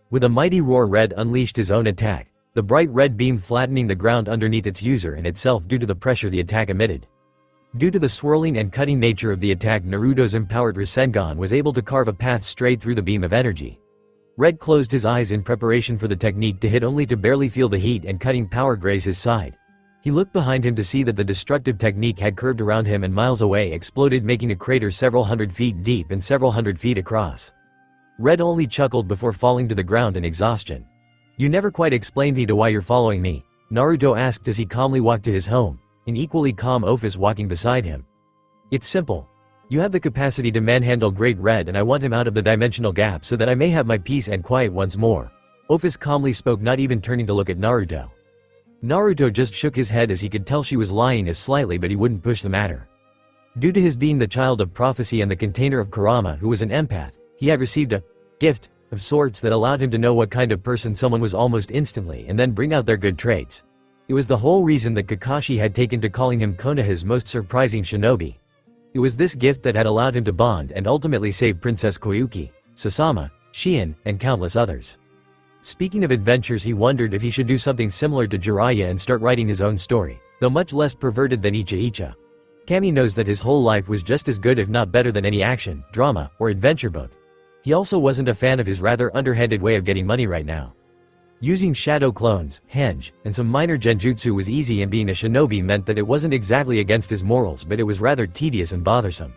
With a mighty roar, Red unleashed his own attack, the bright red beam flattening the ground underneath its user and itself due to the pressure the attack emitted. Due to the swirling and cutting nature of the attack, Naruto's empowered Rasengan was able to carve a path straight through the beam of energy. Red closed his eyes in preparation for the technique to hit, only to barely feel the heat and cutting power graze his side. He looked behind him to see that the destructive technique had curved around him and miles away exploded, making a crater several hundred feet deep and several hundred feet across. Red only chuckled before falling to the ground in exhaustion. "You never quite explained me to why you're following me," Naruto asked as he calmly walked to his home, an equally calm Ophis walking beside him. "It's simple. You have the capacity to manhandle Great Red, and I want him out of the dimensional gap so that I may have my peace and quiet once more," Ophis calmly spoke, not even turning to look at Naruto. Naruto just shook his head as he could tell she was lying as slightly, but he wouldn't push the matter. Due to his being the child of prophecy and the container of Kurama, who was an empath, he had received a gift of sorts that allowed him to know what kind of person someone was almost instantly and then bring out their good traits. It was the whole reason that Kakashi had taken to calling him Konoha's most surprising shinobi. It was this gift that had allowed him to bond and ultimately save Princess Koyuki, Sasama, Shion, and countless others. Speaking of adventures, he wondered if he should do something similar to Jiraiya and start writing his own story, though much less perverted than Icha. Kami knows that his whole life was just as good, if not better, than any action, drama, or adventure book. He also wasn't a fan of his rather underhanded way of getting money right now. Using shadow clones, henge, and some minor genjutsu was easy, and being a shinobi meant that it wasn't exactly against his morals, but it was rather tedious and bothersome.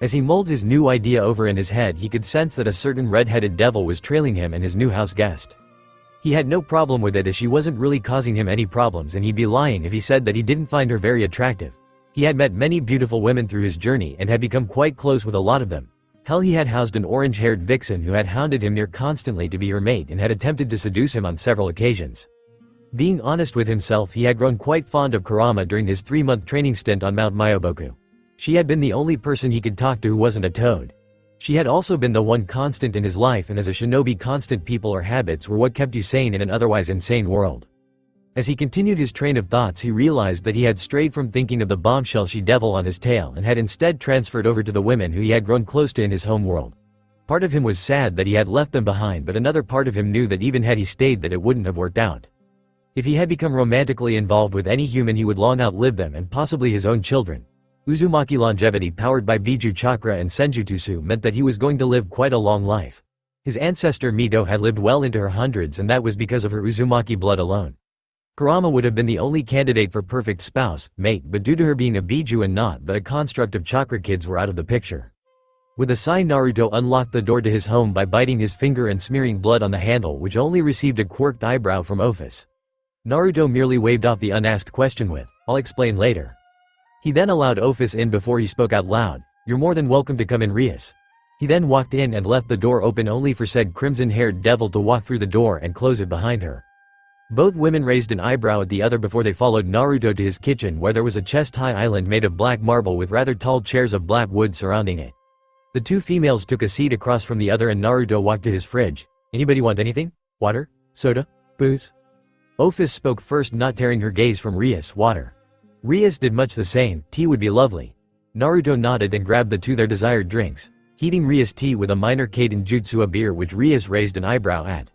As he mulled his new idea over in his head, he could sense that a certain red-headed devil was trailing him and his new house guest. He had no problem with it, as she wasn't really causing him any problems, and he'd be lying if he said that he didn't find her very attractive. He had met many beautiful women through his journey and had become quite close with a lot of them. Hell, he had housed an orange-haired vixen who had hounded him near constantly to be her mate and had attempted to seduce him on several occasions. Being honest with himself, he had grown quite fond of Kurama during his 3-month training stint on Mount Myoboku. She had been the only person he could talk to who wasn't a toad. She had also been the one constant in his life, and as a shinobi, constant people or habits were what kept you sane in an otherwise insane world. As he continued his train of thoughts, he realized that he had strayed from thinking of the bombshell she-devil on his tail and had instead transferred over to the women who he had grown close to in his home world. Part of him was sad that he had left them behind, but another part of him knew that even had he stayed that it wouldn't have worked out. If he had become romantically involved with any human, he would long outlive them and possibly his own children. Uzumaki longevity powered by Biju chakra and senjutsu meant that he was going to live quite a long life. His ancestor Mito had lived well into her hundreds, and that was because of her Uzumaki blood alone. Kurama would have been the only candidate for perfect spouse, mate, but due to her being a Biju and not but a construct of chakra, kids were out of the picture. With a sigh, Naruto unlocked the door to his home by biting his finger and smearing blood on the handle, which only received a quirked eyebrow from Office. Naruto merely waved off the unasked question with, "I'll explain later." He then allowed Office in before he spoke out loud, "You're more than welcome to come in, Rias." He then walked in and left the door open only for said crimson-haired devil to walk through the door and close it behind her. Both women raised an eyebrow at the other before they followed Naruto to his kitchen, where there was a chest-high island made of black marble with rather tall chairs of black wood surrounding it. The two females took a seat across from the other and Naruto walked to his fridge. "Anybody want anything? Water? Soda? Booze?" Office spoke first, not tearing her gaze from Rias. "Water." Rias did much the same. "Tea would be lovely." Naruto nodded and grabbed the two their desired drinks, heating Rias tea with a minor Kaden jutsu, a beer which Rias raised an eyebrow at.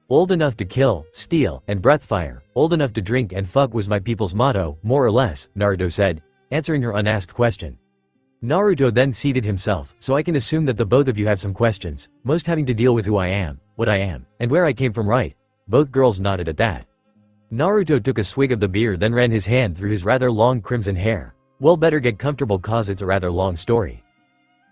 "Old enough to kill, steal, and breath fire, old enough to drink and fuck was my people's motto, more or less," Naruto said, answering her unasked question. Naruto then seated himself, "So I can assume that the both of you have some questions, most having to deal with who I am, what I am, and where I came from, right?" Both girls nodded at that. Naruto took a swig of the beer, then ran his hand through his rather long crimson hair. "Well, better get comfortable cause it's a rather long story."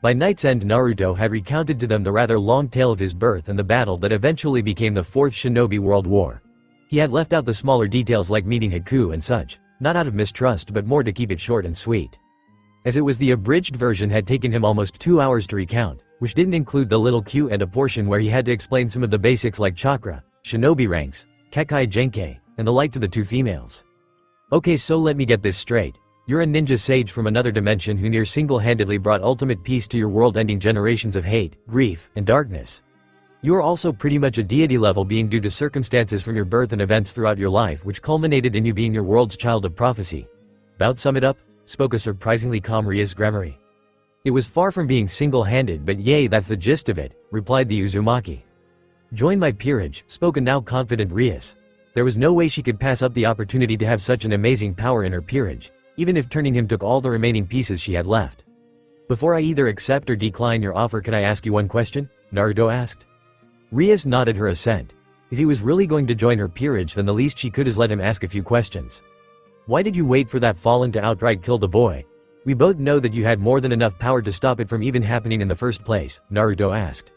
By night's end, Naruto had recounted to them the rather long tale of his birth and the battle that eventually became the Fourth Shinobi World War. He had left out the smaller details like meeting Haku and such, not out of mistrust but more to keep it short and sweet. As it was, the abridged version had taken him almost 2 hours to recount, which didn't include the little cue and a portion where he had to explain some of the basics like chakra, shinobi ranks, kekai genkei, and the like to the two females. "Okay, so let me get this straight. You're a ninja sage from another dimension who near single-handedly brought ultimate peace to your world, ending generations of hate, grief, and darkness. You're also pretty much a deity-level being due to circumstances from your birth and events throughout your life which culminated in you being your world's child of prophecy. Bout sum it up?" spoke a surprisingly calm Rias Gremory. "It was far from being single-handed, but yay, that's the gist of it," replied the Uzumaki. "Join my peerage," spoke a now confident Rias. There was no way she could pass up the opportunity to have such an amazing power in her peerage, even if turning him took all the remaining pieces she had left. "Before I either accept or decline your offer, can I ask you one question?" Naruto asked. Rias nodded her assent. If he was really going to join her peerage, then the least she could is let him ask a few questions. "Why did you wait for that fallen to outright kill the boy? We both know that you had more than enough power to stop it from even happening in the first place," Naruto asked.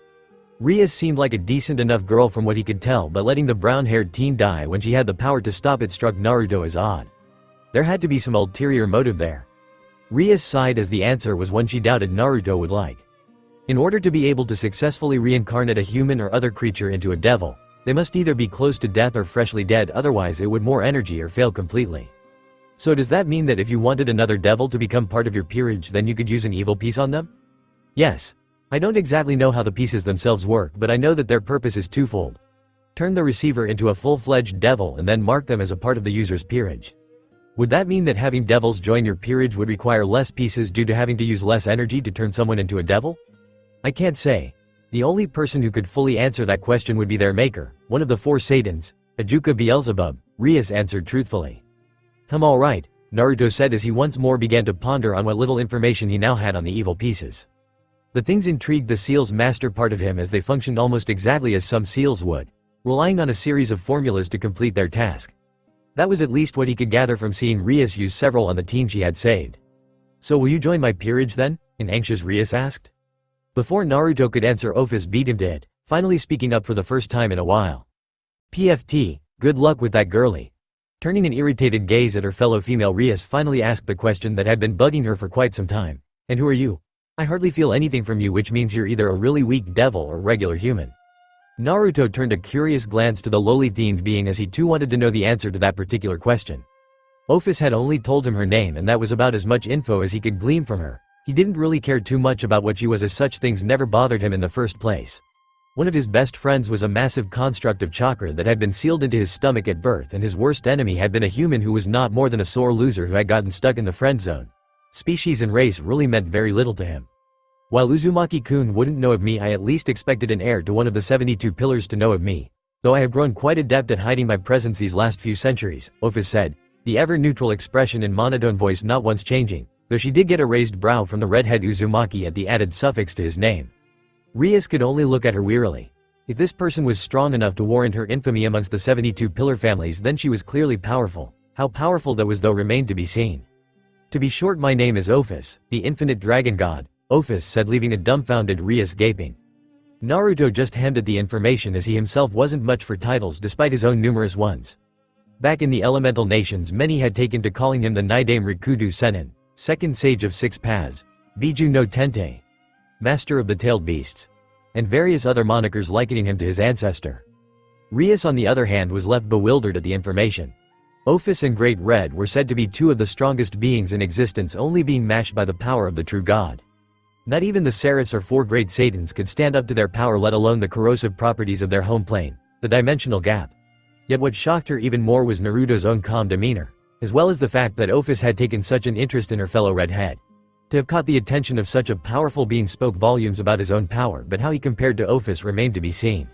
Rias seemed like a decent enough girl from what he could tell, but letting the brown-haired teen die when she had the power to stop it struck Naruto as odd. There had to be some ulterior motive there. Rias sighed as the answer was one she doubted Naruto would like. In order to be able to successfully reincarnate a human or other creature into a devil, they must either be close to death or freshly dead, otherwise it would more energy or fail completely. "So does that mean that if you wanted another devil to become part of your peerage, then you could use an evil piece on them?" "Yes. I don't exactly know how the pieces themselves work, but I know that their purpose is twofold. Turn the receiver into a full-fledged devil and then mark them as a part of the user's peerage." "Would that mean that having devils join your peerage would require less pieces due to having to use less energy to turn someone into a devil?" "I can't say. The only person who could fully answer that question would be their maker, one of the four Satans, Ajuka Beelzebub," Rias answered truthfully. Alright," Naruto said as he once more began to ponder on what little information he now had on the evil pieces. The things intrigued the seal's master part of him, as they functioned almost exactly as some seals would, relying on a series of formulas to complete their task. That was at least what he could gather from seeing Rias use several on the team she had saved. "So will you join my peerage then?" an anxious Rias asked. Before Naruto could answer, Office beat him to it, finally speaking up for the first time in a while. "PFT, good luck with that girlie." Turning an irritated gaze at her fellow female, Rias finally asked the question that had been bugging her for quite some time. "And who are you? I hardly feel anything from you, which means you're either a really weak devil or regular human." Naruto turned a curious glance to the lowly-themed being as he too wanted to know the answer to that particular question. Office had only told him her name, and that was about as much info as he could glean from her. He didn't really care too much about what she was, as such things never bothered him in the first place. One of his best friends was a massive construct of chakra that had been sealed into his stomach at birth, and his worst enemy had been a human who was not more than a sore loser who had gotten stuck in the friend zone. Species and race really meant very little to him. While Uzumaki-kun wouldn't know of me, I at least expected an heir to one of the 72 pillars to know of me. Though I have grown quite adept at hiding my presence these last few centuries, Office said, the ever-neutral expression and monotone voice not once changing, though she did get a raised brow from the redhead Uzumaki at the added suffix to his name. Rias could only look at her wearily. If this person was strong enough to warrant her infamy amongst the 72 pillar families, then she was clearly powerful. How powerful that was though remained to be seen. To be short, my name is Office, the infinite dragon god, Office said, leaving a dumbfounded Rias gaping. Naruto just handed the information as he himself wasn't much for titles despite his own numerous ones. Back in the elemental nations, many had taken to calling him the Naidame Rikudu Sennin, second sage of 6 paths, Biju no Tente, master of the tailed beasts, and various other monikers likening him to his ancestor. Rias on the other hand was left bewildered at the information. Office and Great Red were said to be 2 of the strongest beings in existence, only being matched by the power of the true god. Not even the Seraphs or 4 great Satans could stand up to their power, let alone the corrosive properties of their home plane, the dimensional gap. Yet what shocked her even more was Naruto's own calm demeanor, as well as the fact that Office had taken such an interest in her fellow redhead. To have caught the attention of such a powerful being spoke volumes about his own power, but how he compared to Office remained to be seen.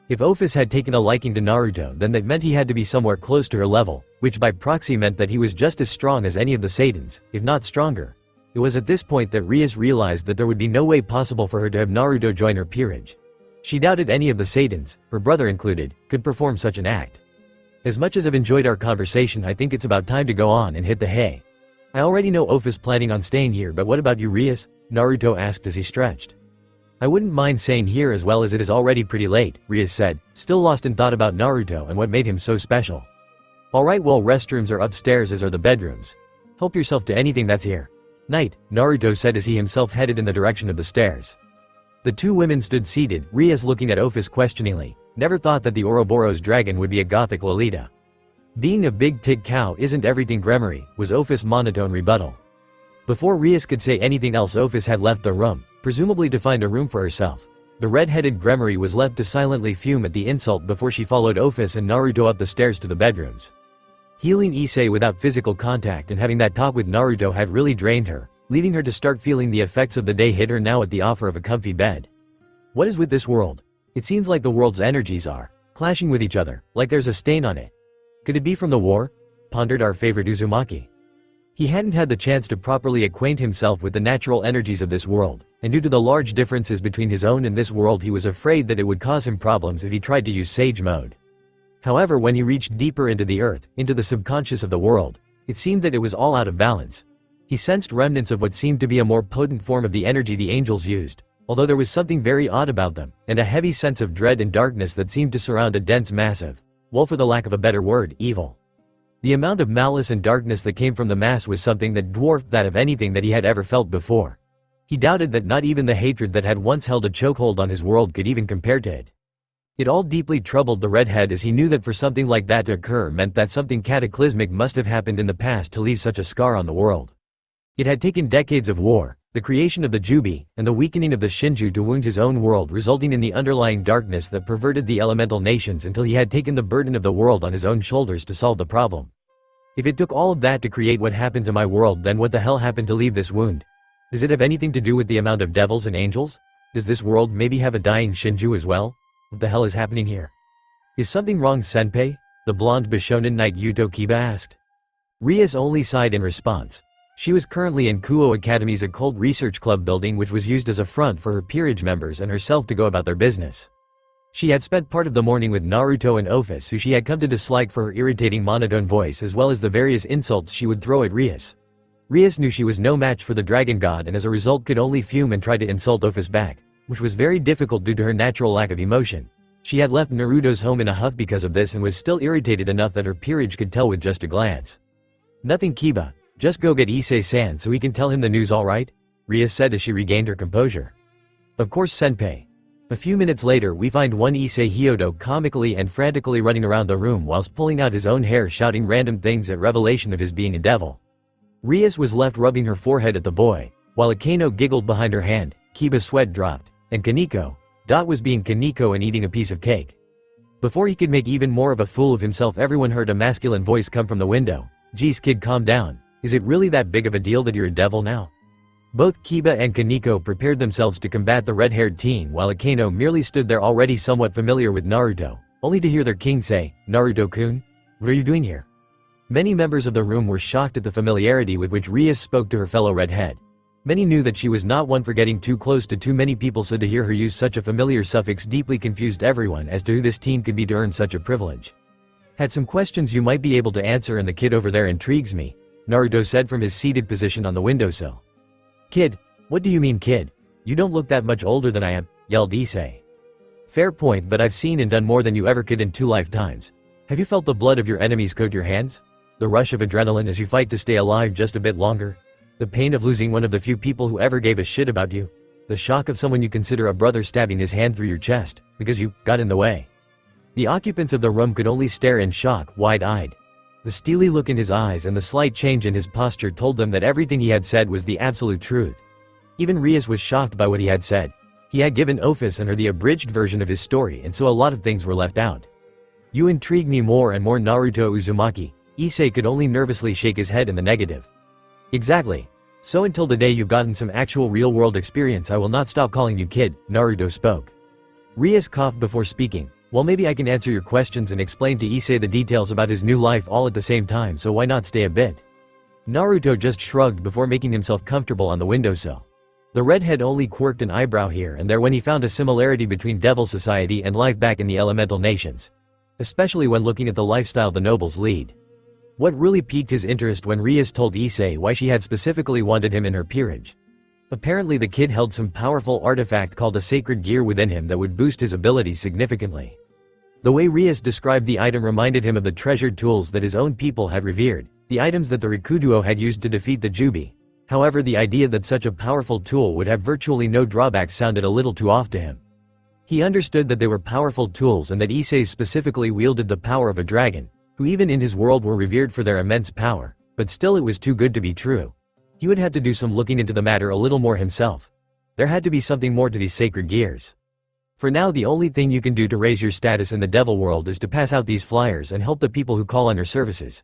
If Office had taken a liking to Naruto, then that meant he had to be somewhere close to her level, which by proxy meant that he was just as strong as any of the Satans, if not stronger. It was at this point that Rias realized that there would be no way possible for her to have Naruto join her peerage. She doubted any of the Satans, her brother included, could perform such an act. As much as I've enjoyed our conversation, I think it's about time to go on and hit the hay. I already know Office planning on staying here, but what about you, Rias? Naruto asked as he stretched. I wouldn't mind staying here as well, as it is already pretty late, Rias said, still lost in thought about Naruto and what made him so special. Alright, well, restrooms are upstairs, as are the bedrooms. Help yourself to anything that's here. Night, Naruto said as he himself headed in the direction of the stairs. The 2 women stood seated, Rias looking at Office questioningly. Never thought that the Ouroboros dragon would be a gothic Lolita. Being a big tig cow isn't everything, Gremory, was Office's monotone rebuttal. Before Rias could say anything else, Office had left the room, presumably to find a room for herself. The red-headed Gremory was left to silently fume at the insult before she followed Office and Naruto up the stairs to the bedrooms. Healing Issei without physical contact and having that talk with Naruto had really drained her, leaving her to start feeling the effects of the day hit her now at the offer of a comfy bed. What is with this world? It seems like the world's energies are clashing with each other, like there's a stain on it. Could it be from the war? Pondered our favorite Uzumaki. He hadn't had the chance to properly acquaint himself with the natural energies of this world, and due to the large differences between his own and this world, he was afraid that it would cause him problems if he tried to use sage mode. However, when he reached deeper into the earth, into the subconscious of the world, it seemed that it was all out of balance. He sensed remnants of what seemed to be a more potent form of the energy the angels used, although there was something very odd about them, and a heavy sense of dread and darkness that seemed to surround a dense massive, well, for the lack of a better word, evil. The amount of malice and darkness that came from the mass was something that dwarfed that of anything that he had ever felt before. He doubted that not even the hatred that had once held a chokehold on his world could even compare to it. It all deeply troubled the redhead, as he knew that for something like that to occur meant that something cataclysmic must have happened in the past to leave such a scar on the world. It had taken decades of war, the creation of the Jubi, and the weakening of the Shinju to wound his own world, resulting in the underlying darkness that perverted the elemental nations until he had taken the burden of the world on his own shoulders to solve the problem. If it took all of that to create what happened to my world, then what the hell happened to leave this wound? Does it have anything to do with the amount of devils and angels? Does this world maybe have a dying Shinju as well? What the hell is happening here? Is something wrong, Senpai? The blonde Bishonen knight Yuto Kiba asked. Rias only sighed in response. She was currently in Kuo Academy's occult research club building, which was used as a front for her peerage members and herself to go about their business. She had spent part of the morning with Naruto and Office, who she had come to dislike for her irritating monotone voice as well as the various insults she would throw at Rias. Rias knew she was no match for the dragon god and as a result could only fume and try to insult Office back, which was very difficult due to her natural lack of emotion. She had left Naruto's home in a huff because of this and was still irritated enough that her peerage could tell with just a glance. Nothing, Kiba. Just go get Issei-san so he can tell him the news, alright? Rias said as she regained her composure. Of course, Senpai. A few minutes later we find one Issei Hyodo comically and frantically running around the room whilst pulling out his own hair, shouting random things at revelation of his being a devil. Rias was left rubbing her forehead at the boy, while Akano giggled behind her hand, Kiba's sweat dropped, and Kaneko, Dot was being Kaneko and eating a piece of cake. Before he could make even more of a fool of himself, everyone heard a masculine voice come from the window. "Geez kid, calm down. Is it really that big of a deal that you're a devil now?" Both Kiba and Kaneko prepared themselves to combat the red-haired teen while Akeno merely stood there already somewhat familiar with Naruto, only to hear their king say, "Naruto-kun? What are you doing here?" Many members of the room were shocked at the familiarity with which Rias spoke to her fellow redhead. Many knew that she was not one for getting too close to too many people, so to hear her use such a familiar suffix deeply confused everyone as to who this teen could be to earn such a privilege. "Had some questions you might be able to answer, and the kid over there intrigues me," Naruto said from his seated position on the windowsill. "Kid? What do you mean kid? You don't look that much older than I am," yelled Issei. "Fair point, but I've seen and done more than you ever could in 2 lifetimes. Have you felt the blood of your enemies coat your hands? The rush of adrenaline as you fight to stay alive just a bit longer? The pain of losing one of the few people who ever gave a shit about you? The shock of someone you consider a brother stabbing his hand through your chest, because you got in the way?" The occupants of the room could only stare in shock, wide-eyed. The steely look in his eyes and the slight change in his posture told them that everything he had said was the absolute truth. Even Rias was shocked by what he had said. He had given Ophis and her the abridged version of his story, and so a lot of things were left out. "You intrigue me more and more, Naruto Uzumaki." Issei could only nervously shake his head in the negative. "Exactly. So until the day you've gotten some actual real-world experience, I will not stop calling you kid," Naruto spoke. Rias coughed before speaking. "Well, maybe I can answer your questions and explain to Issei the details about his new life all at the same time, so why not stay a bit?" Naruto just shrugged before making himself comfortable on the windowsill. The redhead only quirked an eyebrow here and there when he found a similarity between Devil Society and life back in the elemental nations. Especially when looking at the lifestyle the nobles lead. What really piqued his interest when Rias told Issei why she had specifically wanted him in her peerage. Apparently the kid held some powerful artifact called a sacred gear within him that would boost his abilities significantly. The way Rias described the item reminded him of the treasured tools that his own people had revered, the items that the Rikuduo had used to defeat the Jubi. However, the idea that such a powerful tool would have virtually no drawbacks sounded a little too off to him. He understood that they were powerful tools and that Issei specifically wielded the power of a dragon, who even in his world were revered for their immense power, but still it was too good to be true. He would have to do some looking into the matter a little more himself. There had to be something more to these sacred gears. For now, the only thing you can do to raise your status in the devil world is to pass out these flyers and help the people who call on your services.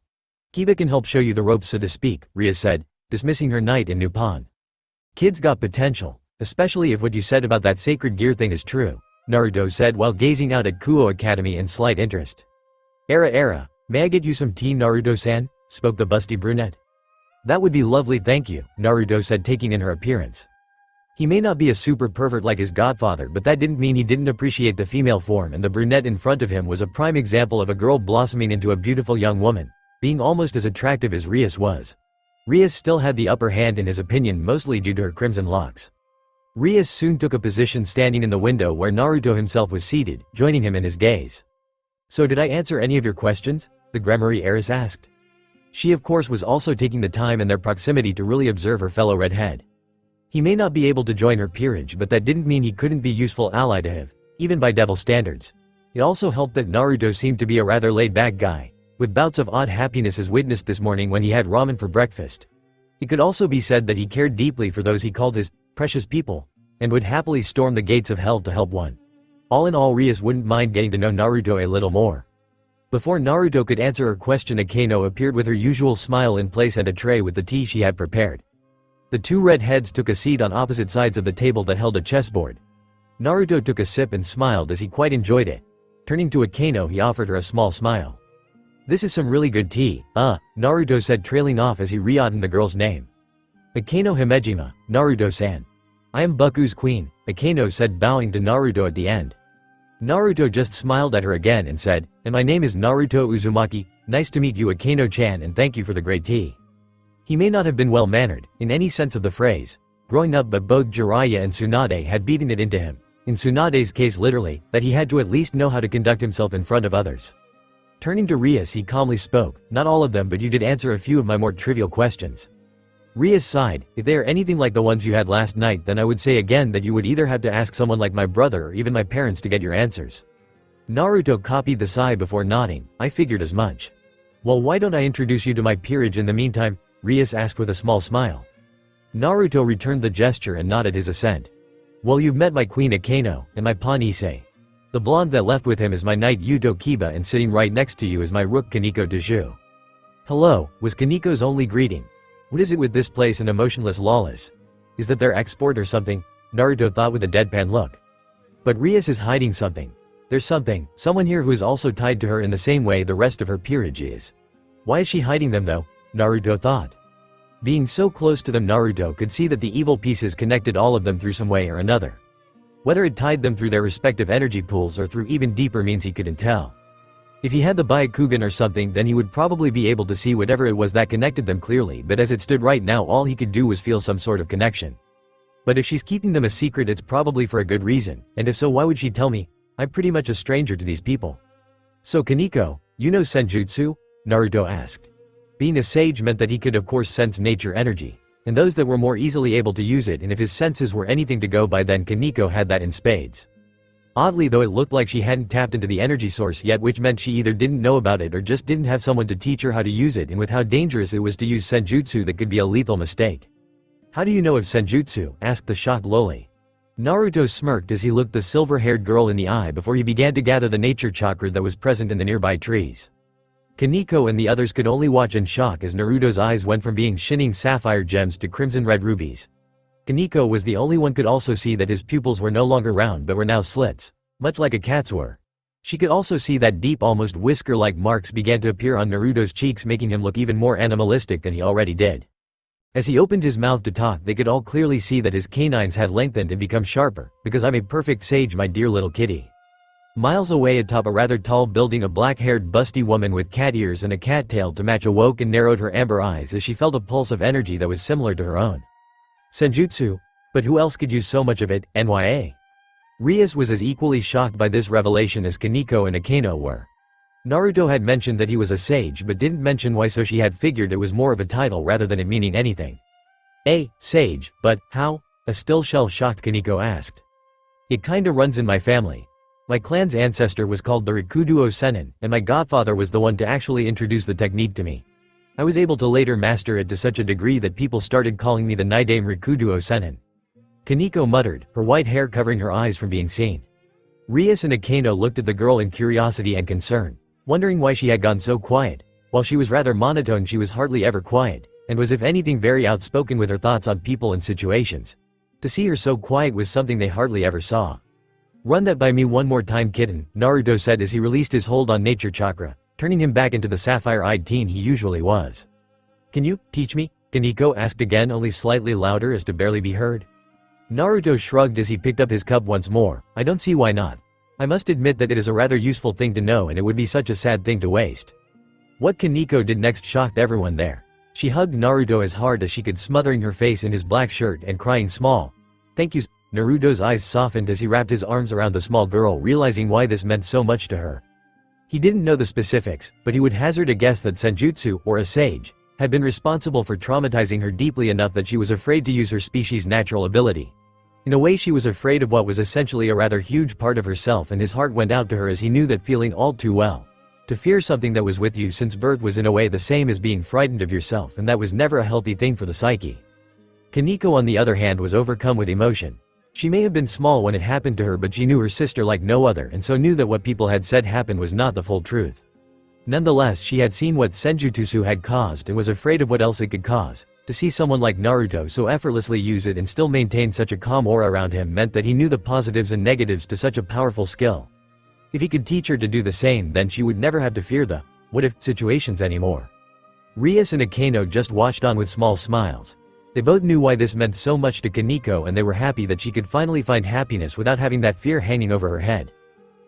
Kiba can help show you the ropes, so to speak, Rias said, dismissing her knight in Nippon. Kid's got potential, especially if what you said about that sacred gear thing is true, Naruto said while gazing out at Kuo Academy in slight interest. Era, may I get you some tea, Naruto-san? Spoke the busty brunette. That would be lovely, thank you, Naruto said, taking in her appearance. He may not be a super pervert like his godfather, but that didn't mean he didn't appreciate the female form, and the brunette in front of him was a prime example of a girl blossoming into a beautiful young woman, being almost as attractive as Rias was. Rias still had the upper hand in his opinion, mostly due to her crimson locks. Rias soon took a position standing in the window where Naruto himself was seated, joining him in his gaze. So did I answer any of your questions? The Gremory heiress asked. She of course was also taking the time in their proximity to really observe her fellow redhead. He may not be able to join her peerage, but that didn't mean he couldn't be a useful ally to have, even by devil standards. It also helped that Naruto seemed to be a rather laid-back guy, with bouts of odd happiness as witnessed this morning when he had ramen for breakfast. It could also be said that he cared deeply for those he called his precious people, and would happily storm the gates of hell to help one. All in all, Rias wouldn't mind getting to know Naruto a little more. Before Naruto could answer her question, Akeno appeared with her usual smile in place and a tray with the tea she had prepared. The two redheads took a seat on opposite sides of the table that held a chessboard. Naruto took a sip and smiled as he quite enjoyed it. Turning to Akeno, he offered her a small smile. This is some really good tea, Naruto said, trailing off as he re-aughtened the girl's name. Akeno Himejima, Naruto-san. I am Baku's queen, Akeno said, bowing to Naruto at the end. Naruto just smiled at her again and said, and my name is Naruto Uzumaki, nice to meet you Akeno-chan, and thank you for the great tea. He may not have been well-mannered, in any sense of the phrase, growing up, but both Jiraiya and Tsunade had beaten it into him, in Tsunade's case literally, that he had to at least know how to conduct himself in front of others. Turning to Rias, he calmly spoke, not all of them, but you did answer a few of my more trivial questions. Rias sighed, if they are anything like the ones you had last night, then I would say again that you would either have to ask someone like my brother or even my parents to get your answers. Naruto copied the sigh before nodding, I figured as much. Well, why don't I introduce you to my peerage in the meantime? Rias asked with a small smile. Naruto returned the gesture and nodded his assent. Well, you've met my queen Akano, and my pawn Issei. The blonde that left with him is my knight Yuto Kiba, and sitting right next to you is my rook Kaneko Deju. Hello, was Kaneko's only greeting. What is it with this place and emotionless lawless? Is that their export or something? Naruto thought with a deadpan look. But Rias is hiding something. There's someone here who is also tied to her in the same way the rest of her peerage is. Why is she hiding them though? Naruto thought. Being so close to them, Naruto could see that the evil pieces connected all of them through some way or another. Whether it tied them through their respective energy pools or through even deeper means he couldn't tell. If he had the Byakugan or something, then he would probably be able to see whatever it was that connected them clearly, but as it stood right now, all he could do was feel some sort of connection. But if she's keeping them a secret, it's probably for a good reason, and if so, why would she tell me? I'm pretty much a stranger to these people. So Kaneko, you know senjutsu? Naruto asked. Being a sage meant that he could of course sense nature energy, and those that were more easily able to use it, and if his senses were anything to go by, then Kaneko had that in spades. Oddly though, it looked like she hadn't tapped into the energy source yet, which meant she either didn't know about it or just didn't have someone to teach her how to use it, and with how dangerous it was to use senjutsu, that could be a lethal mistake. How do you know of senjutsu? Asked the shocked Loli. Naruto smirked as he looked the silver-haired girl in the eye before he began to gather the nature chakra that was present in the nearby trees. Kaneko and the others could only watch in shock as Naruto's eyes went from being shining sapphire gems to crimson red rubies. Kaneko was the only one could also see that his pupils were no longer round but were now slits, much like a cat's were. She could also see that deep, almost whisker-like marks began to appear on Naruto's cheeks, making him look even more animalistic than he already did. As he opened his mouth to talk, they could all clearly see that his canines had lengthened and become sharper, because I'm a perfect sage, my dear little kitty. Miles away atop a rather tall building, a black-haired busty woman with cat ears and a cat tail to match awoke and narrowed her amber eyes as she felt a pulse of energy that was similar to her own. Senjutsu? But who else could use so much of it, nya? Rias was as equally shocked by this revelation as Kaneko and Akano were. Naruto had mentioned that he was a sage but didn't mention why, so she had figured it was more of a title rather than it meaning anything. A sage, but how? A still shell-shocked Kaneko asked. It kinda runs in my family. My clan's ancestor was called the Rikuduo Sennin, and my godfather was the one to actually introduce the technique to me. I was able to later master it to such a degree that people started calling me the Nidaime Rikuduo Sennin. Kaneko muttered, her white hair covering her eyes from being seen. Rias and Akano looked at the girl in curiosity and concern, wondering why she had gone so quiet. While she was rather monotone, she was hardly ever quiet, and was if anything very outspoken with her thoughts on people and situations. To see her so quiet was something they hardly ever saw. Run that by me one more time, kitten, Naruto said as he released his hold on nature chakra, turning him back into the sapphire-eyed teen he usually was. Can you teach me? Kaneko asked again, only slightly louder as to barely be heard. Naruto shrugged as he picked up his cup once more. I don't see why not. I must admit that it is a rather useful thing to know, and it would be such a sad thing to waste. What Kaneko did next shocked everyone there. She hugged Naruto as hard as she could, smothering her face in his black shirt and crying small. Thank you. Naruto's eyes softened as he wrapped his arms around the small girl, realizing why this meant so much to her. He didn't know the specifics, but he would hazard a guess that senjutsu, or a sage, had been responsible for traumatizing her deeply enough that she was afraid to use her species' natural ability. In a way, she was afraid of what was essentially a rather huge part of herself, and his heart went out to her as he knew that feeling all too well. To fear something that was with you since birth was in a way the same as being frightened of yourself, and that was never a healthy thing for the psyche. Kaneko on the other hand was overcome with emotion. She may have been small when it happened to her, but she knew her sister like no other, and so knew that what people had said happened was not the full truth. Nonetheless, she had seen what senjutsu had caused and was afraid of what else it could cause. To see someone like Naruto so effortlessly use it and still maintain such a calm aura around him meant that he knew the positives and negatives to such a powerful skill. If he could teach her to do the same, then she would never have to fear the what if situations anymore. Rias and Akano just watched on with small smiles. They both knew why this meant so much to Kaneko, and they were happy that she could finally find happiness without having that fear hanging over her head.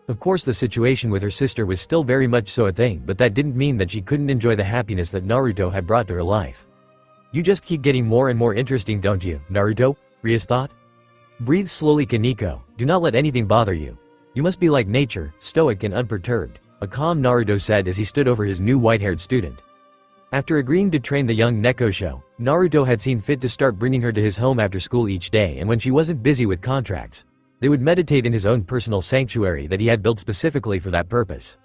Of course, the situation with her sister was still very much so a thing, but that didn't mean that she couldn't enjoy the happiness that Naruto had brought to her life. You just keep getting more and more interesting, don't you, Naruto? Rias thought. Breathe slowly, Kaneko. Do not let anything bother you. You must be like nature, stoic and unperturbed, a calm Naruto said as he stood over his new white-haired student. After agreeing to train the young Nekosho, Naruto had seen fit to start bringing her to his home after school each day, and when she wasn't busy with contracts, they would meditate in his own personal sanctuary that he had built specifically for that purpose.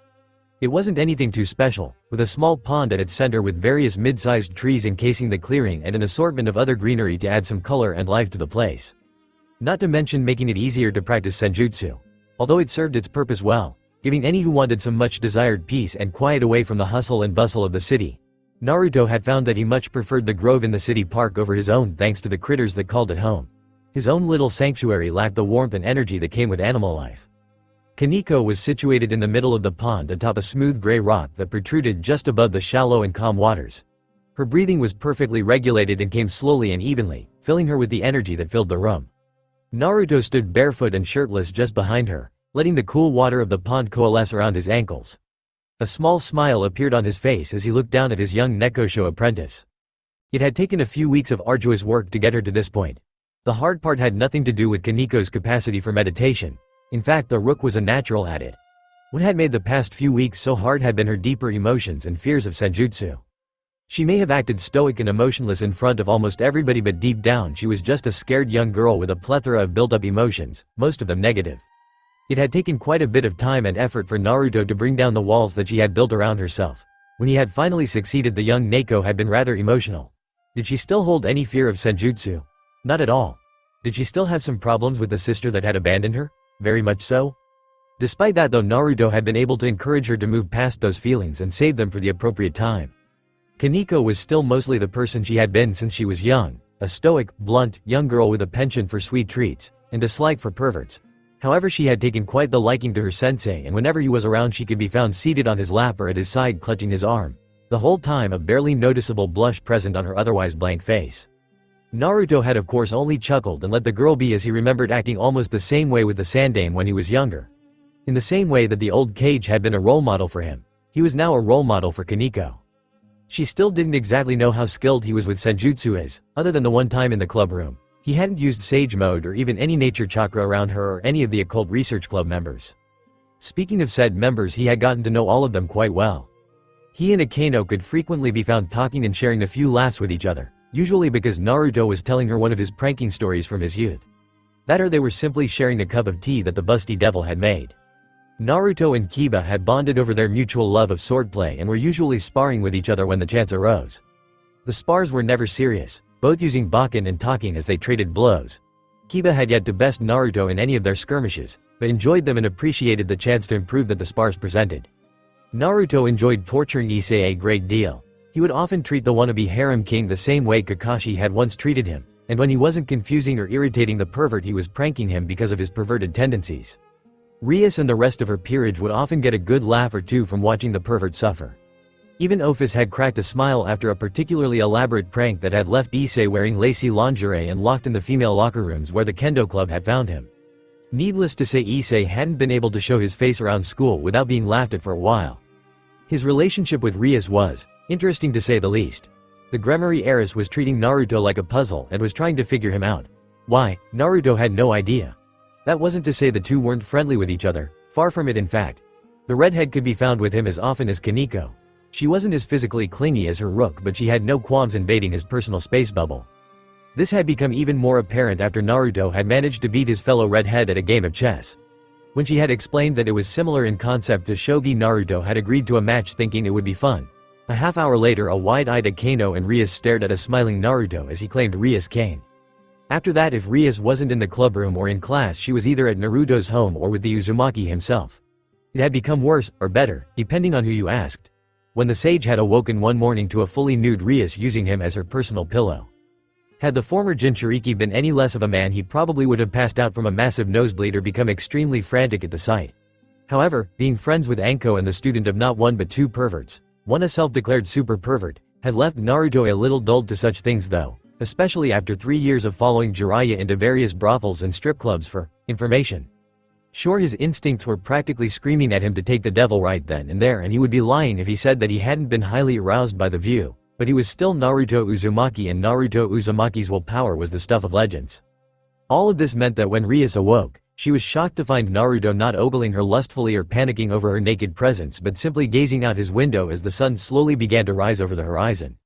It wasn't anything too special, with a small pond at its center with various mid-sized trees encasing the clearing and an assortment of other greenery to add some color and life to the place. not to mention making it easier to practice senjutsu. Although it served its purpose well, giving any who wanted some much desired peace and quiet away from the hustle and bustle of the city, Naruto had found that he much preferred the grove in the city park over his own thanks to the critters that called it home. His own little sanctuary lacked the warmth and energy that came with animal life. Kaneko was situated in the middle of the pond atop a smooth gray rock that protruded just above the shallow and calm waters. Her breathing was perfectly regulated and came slowly and evenly, filling her with the energy that filled the room. Naruto stood barefoot and shirtless just behind her, letting the cool water of the pond coalesce around his ankles. A small smile appeared on his face as he looked down at his young Nekosho apprentice. It had taken a few weeks of arduous work to get her to this point. The hard part had nothing to do with Kaneko's capacity for meditation. In fact, the rook was a natural at it. What had made the past few weeks so hard had been her deeper emotions and fears of senjutsu. She may have acted stoic and emotionless in front of almost everybody, but deep down she was just a scared young girl with a plethora of built-up emotions, most of them negative. It had taken quite a bit of time and effort for Naruto to bring down the walls that she had built around herself. When he had finally succeeded, the young Neko had been rather emotional. Did she still hold any fear of senjutsu? Not at all. Did she still have some problems with the sister that had abandoned her? Very much so. Despite that though, Naruto had been able to encourage her to move past those feelings and save them for the appropriate time. Kaneko was still mostly the person she had been since she was young, a stoic, blunt, young girl with a penchant for sweet treats, and dislike for perverts. However, she had taken quite the liking to her sensei, and whenever he was around she could be found seated on his lap or at his side clutching his arm, the whole time a barely noticeable blush present on her otherwise blank face. Naruto had of course only chuckled and let the girl be, as he remembered acting almost the same way with the Sandaime when he was younger. In the same way that the old Kage had been a role model for him, he was now a role model for Kaneko. She still didn't exactly know how skilled he was with senjutsu as, other than the one time in the club room, he hadn't used sage mode or even any nature chakra around her or any of the occult research club members. Speaking of said members, he had gotten to know all of them quite well. He and Akeno could frequently be found talking and sharing a few laughs with each other, usually because Naruto was telling her one of his pranking stories from his youth. That or they were simply sharing a cup of tea that the busty devil had made. Naruto and Kiba had bonded over their mutual love of swordplay and were usually sparring with each other when the chance arose. The spars were never serious, both using bakken and talking as they traded blows. Kiba had yet to best Naruto in any of their skirmishes, but enjoyed them and appreciated the chance to improve that the spars presented. Naruto enjoyed torturing Issei a great deal. He would often treat the wannabe harem king the same way Kakashi had once treated him, and when he wasn't confusing or irritating the pervert, he was pranking him because of his perverted tendencies. Rias and the rest of her peerage would often get a good laugh or two from watching the pervert suffer. Even Office had cracked a smile after a particularly elaborate prank that had left Issei wearing lacy lingerie and locked in the female locker rooms where the kendo club had found him. Needless to say, Issei hadn't been able to show his face around school without being laughed at for a while. His relationship with Rias was interesting to say the least. The Gremory heiress was treating Naruto like a puzzle and was trying to figure him out. Why, Naruto had no idea. That wasn't to say the two weren't friendly with each other, far from it in fact. The redhead could be found with him as often as Kaneko. She wasn't as physically clingy as her rook, but she had no qualms invading his personal space bubble. This had become even more apparent after Naruto had managed to beat his fellow redhead at a game of chess. When she had explained that it was similar in concept to shogi, Naruto had agreed to a match thinking it would be fun. A half hour later, a wide-eyed Akeno and Rias stared at a smiling Naruto as he claimed Rias Kane. After that, if Rias wasn't in the club room or in class, she was either at Naruto's home or with the Uzumaki himself. It had become worse, or better, depending on who you asked, when the sage had awoken one morning to a fully nude Rias using him as her personal pillow. Had the former Jinchuriki been any less of a man, he probably would have passed out from a massive nosebleed or become extremely frantic at the sight. However, being friends with Anko and the student of not one but two perverts, one a self-declared super pervert, had left Naruto a little dulled to such things though, especially after 3 years of following Jiraiya into various brothels and strip clubs for information. Sure, his instincts were practically screaming at him to take the devil right then and there, and he would be lying if he said that he hadn't been highly aroused by the view, but he was still Naruto Uzumaki, and Naruto Uzumaki's willpower was the stuff of legends. All of this meant that when Rias awoke, she was shocked to find Naruto not ogling her lustfully or panicking over her naked presence, but simply gazing out his window as the sun slowly began to rise over the horizon.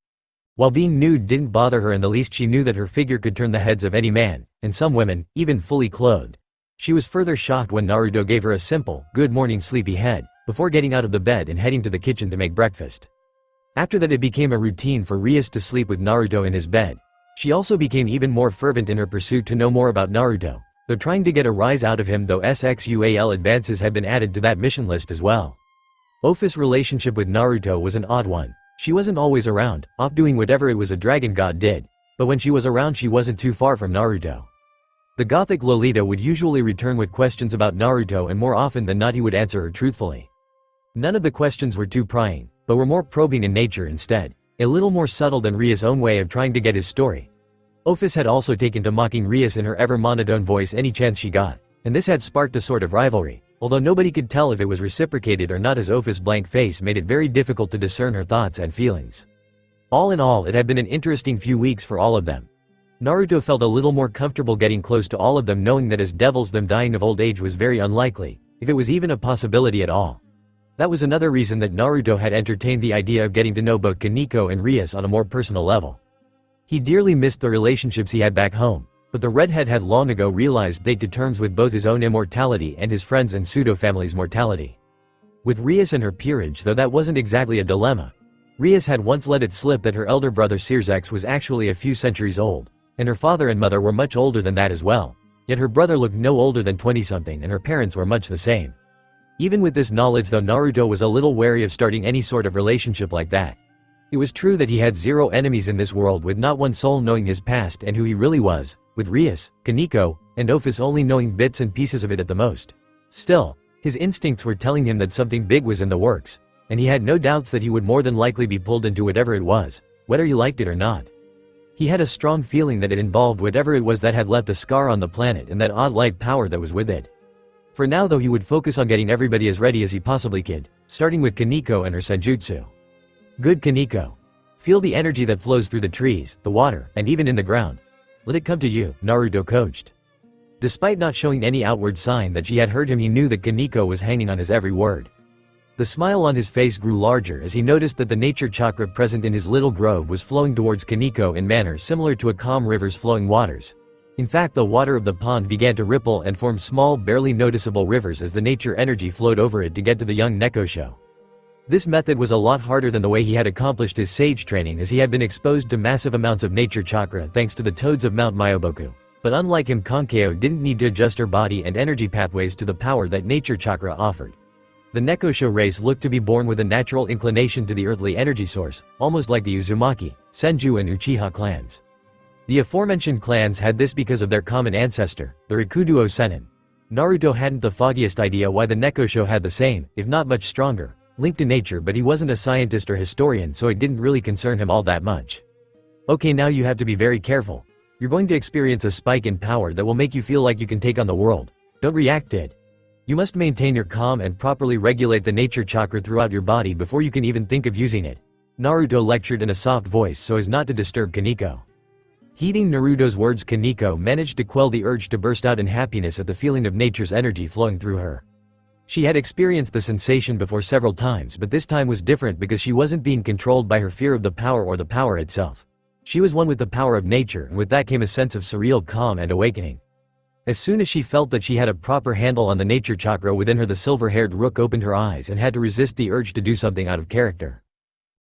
While being nude didn't bother her in the least, she knew that her figure could turn the heads of any man, and some women, even fully clothed. She was further shocked when Naruto gave her a simple, "Good morning, sleepyhead," before getting out of the bed and heading to the kitchen to make breakfast. After that, it became a routine for Rias to sleep with Naruto in his bed. She also became even more fervent in her pursuit to know more about Naruto, though trying to get a rise out of him though sexual advances had been added to that mission list as well. Ophi's relationship with Naruto was an odd one. She wasn't always around, off doing whatever it was a dragon god did, but when she was around she wasn't too far from Naruto. The gothic Lolita would usually return with questions about Naruto and more often than not he would answer her truthfully. None of the questions were too prying, but were more probing in nature instead, a little more subtle than Ria's own way of trying to get his story. Ophis had also taken to mocking Rias in her ever monotone voice any chance she got, and this had sparked a sort of rivalry, although nobody could tell if it was reciprocated or not as Ophis' blank face made it very difficult to discern her thoughts and feelings. All in all, it had been an interesting few weeks for all of them. Naruto felt a little more comfortable getting close to all of them, knowing that as devils them dying of old age was very unlikely, if it was even a possibility at all. That was another reason that Naruto had entertained the idea of getting to know both Kaneko and Rias on a more personal level. He dearly missed the relationships he had back home, but the redhead had long ago realized they'd to terms with both his own immortality and his friends and pseudo-family's mortality. With Rias and her peerage, though, that wasn't exactly a dilemma. Rias had once let it slip that her elder brother Sirzex was actually a few centuries old, and her father and mother were much older than that as well, yet her brother looked no older than 20-something and her parents were much the same. Even with this knowledge though, Naruto was a little wary of starting any sort of relationship like that. It was true that he had zero enemies in this world, with not one soul knowing his past and who he really was, with Rias, Kaneko, and Ophis only knowing bits and pieces of it at the most. Still, his instincts were telling him that something big was in the works, and he had no doubts that he would more than likely be pulled into whatever it was, whether he liked it or not. He had a strong feeling that it involved whatever it was that had left a scar on the planet and that odd light power that was with it. For now though, he would focus on getting everybody as ready as he possibly could, starting with Kaneko and her senjutsu. Good Kaneko. Feel the energy that flows through the trees, the water, and even in the ground. Let it come to you, Naruto coached. Despite not showing any outward sign that she had heard him, he knew that Kaneko was hanging on his every word. The smile on his face grew larger as he noticed that the nature chakra present in his little grove was flowing towards Kaneko in manner similar to a calm river's flowing waters. In fact, the water of the pond began to ripple and form small, barely noticeable rivers as the nature energy flowed over it to get to the young Nekosho. This method was a lot harder than the way he had accomplished his sage training, as he had been exposed to massive amounts of nature chakra thanks to the toads of Mount Myoboku. But unlike him, Kankeo didn't need to adjust her body and energy pathways to the power that nature chakra offered. The Nekosho race looked to be born with a natural inclination to the earthly energy source, almost like the Uzumaki, Senju and Uchiha clans. The aforementioned clans had this because of their common ancestor, the Rikuduo Sennin. Naruto hadn't the foggiest idea why the Nekosho had the same, if not much stronger, link to nature, but he wasn't a scientist or historian, so it didn't really concern him all that much. Okay, now you have to be very careful. You're going to experience a spike in power that will make you feel like you can take on the world. Don't react to it. You must maintain your calm and properly regulate the nature chakra throughout your body before you can even think of using it. Naruto lectured in a soft voice so as not to disturb Kaneko. Heeding Naruto's words, Kaneko managed to quell the urge to burst out in happiness at the feeling of nature's energy flowing through her. She had experienced the sensation before several times, but this time was different because she wasn't being controlled by her fear of the power or the power itself. She was one with the power of nature, and with that came a sense of surreal calm and awakening. As soon as she felt that she had a proper handle on the nature chakra within her, the silver-haired rook opened her eyes and had to resist the urge to do something out of character.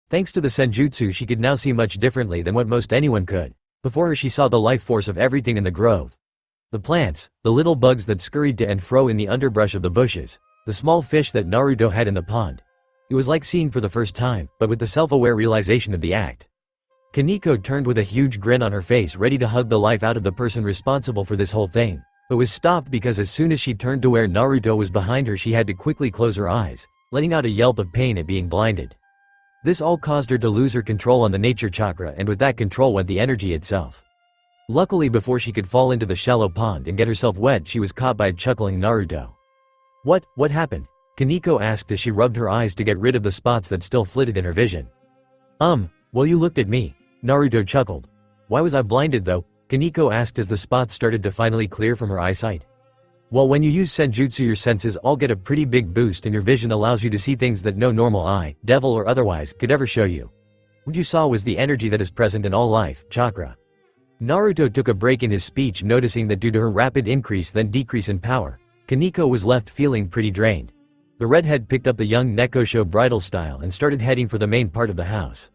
Thanks to the senjutsu, she could now see much differently than what most anyone could. Before her she saw the life force of everything in the grove. The plants, the little bugs that scurried to and fro in the underbrush of the bushes, the small fish that Naruto had in the pond. It was like seeing for the first time, but with the self-aware realization of the act. Kaneko turned with a huge grin on her face, ready to hug the life out of the person responsible for this whole thing, but was stopped because as soon as she turned to where Naruto was behind her, she had to quickly close her eyes, letting out a yelp of pain at being blinded. This all caused her to lose her control on the nature chakra, and with that control went the energy itself. Luckily, before she could fall into the shallow pond and get herself wet, she was caught by a chuckling Naruto. What happened? Kaneko asked as she rubbed her eyes to get rid of the spots that still flitted in her vision. Well, you looked at me. Naruto chuckled. Why was I blinded though? Kaneko asked as the spots started to finally clear from her eyesight. Well, when you use senjutsu, your senses all get a pretty big boost and your vision allows you to see things that no normal eye, devil or otherwise, could ever show you. What you saw was the energy that is present in all life, chakra. Naruto took a break in his speech, noticing that due to her rapid increase then decrease in power, Kaneko was left feeling pretty drained. The redhead picked up the young Nekosho bridal style and started heading for the main part of the house.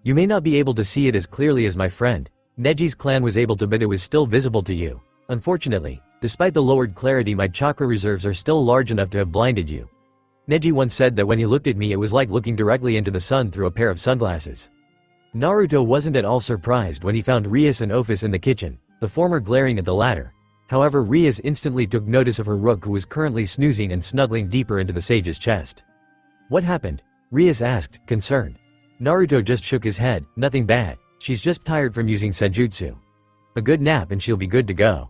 You may not be able to see it as clearly as my friend, Neji's clan was able to, but it was still visible to you. Unfortunately, despite the lowered clarity, my chakra reserves are still large enough to have blinded you. Neji once said that when he looked at me it was like looking directly into the sun through a pair of sunglasses. Naruto wasn't at all surprised when he found Rias and Ofus in the kitchen, the former glaring at the latter. However, Rias instantly took notice of her rook, who was currently snoozing and snuggling deeper into the sage's chest. "What happened?" Rias asked, concerned. Naruto just shook his head. "Nothing bad. She's just tired from using senjutsu. A good nap and she'll be good to go."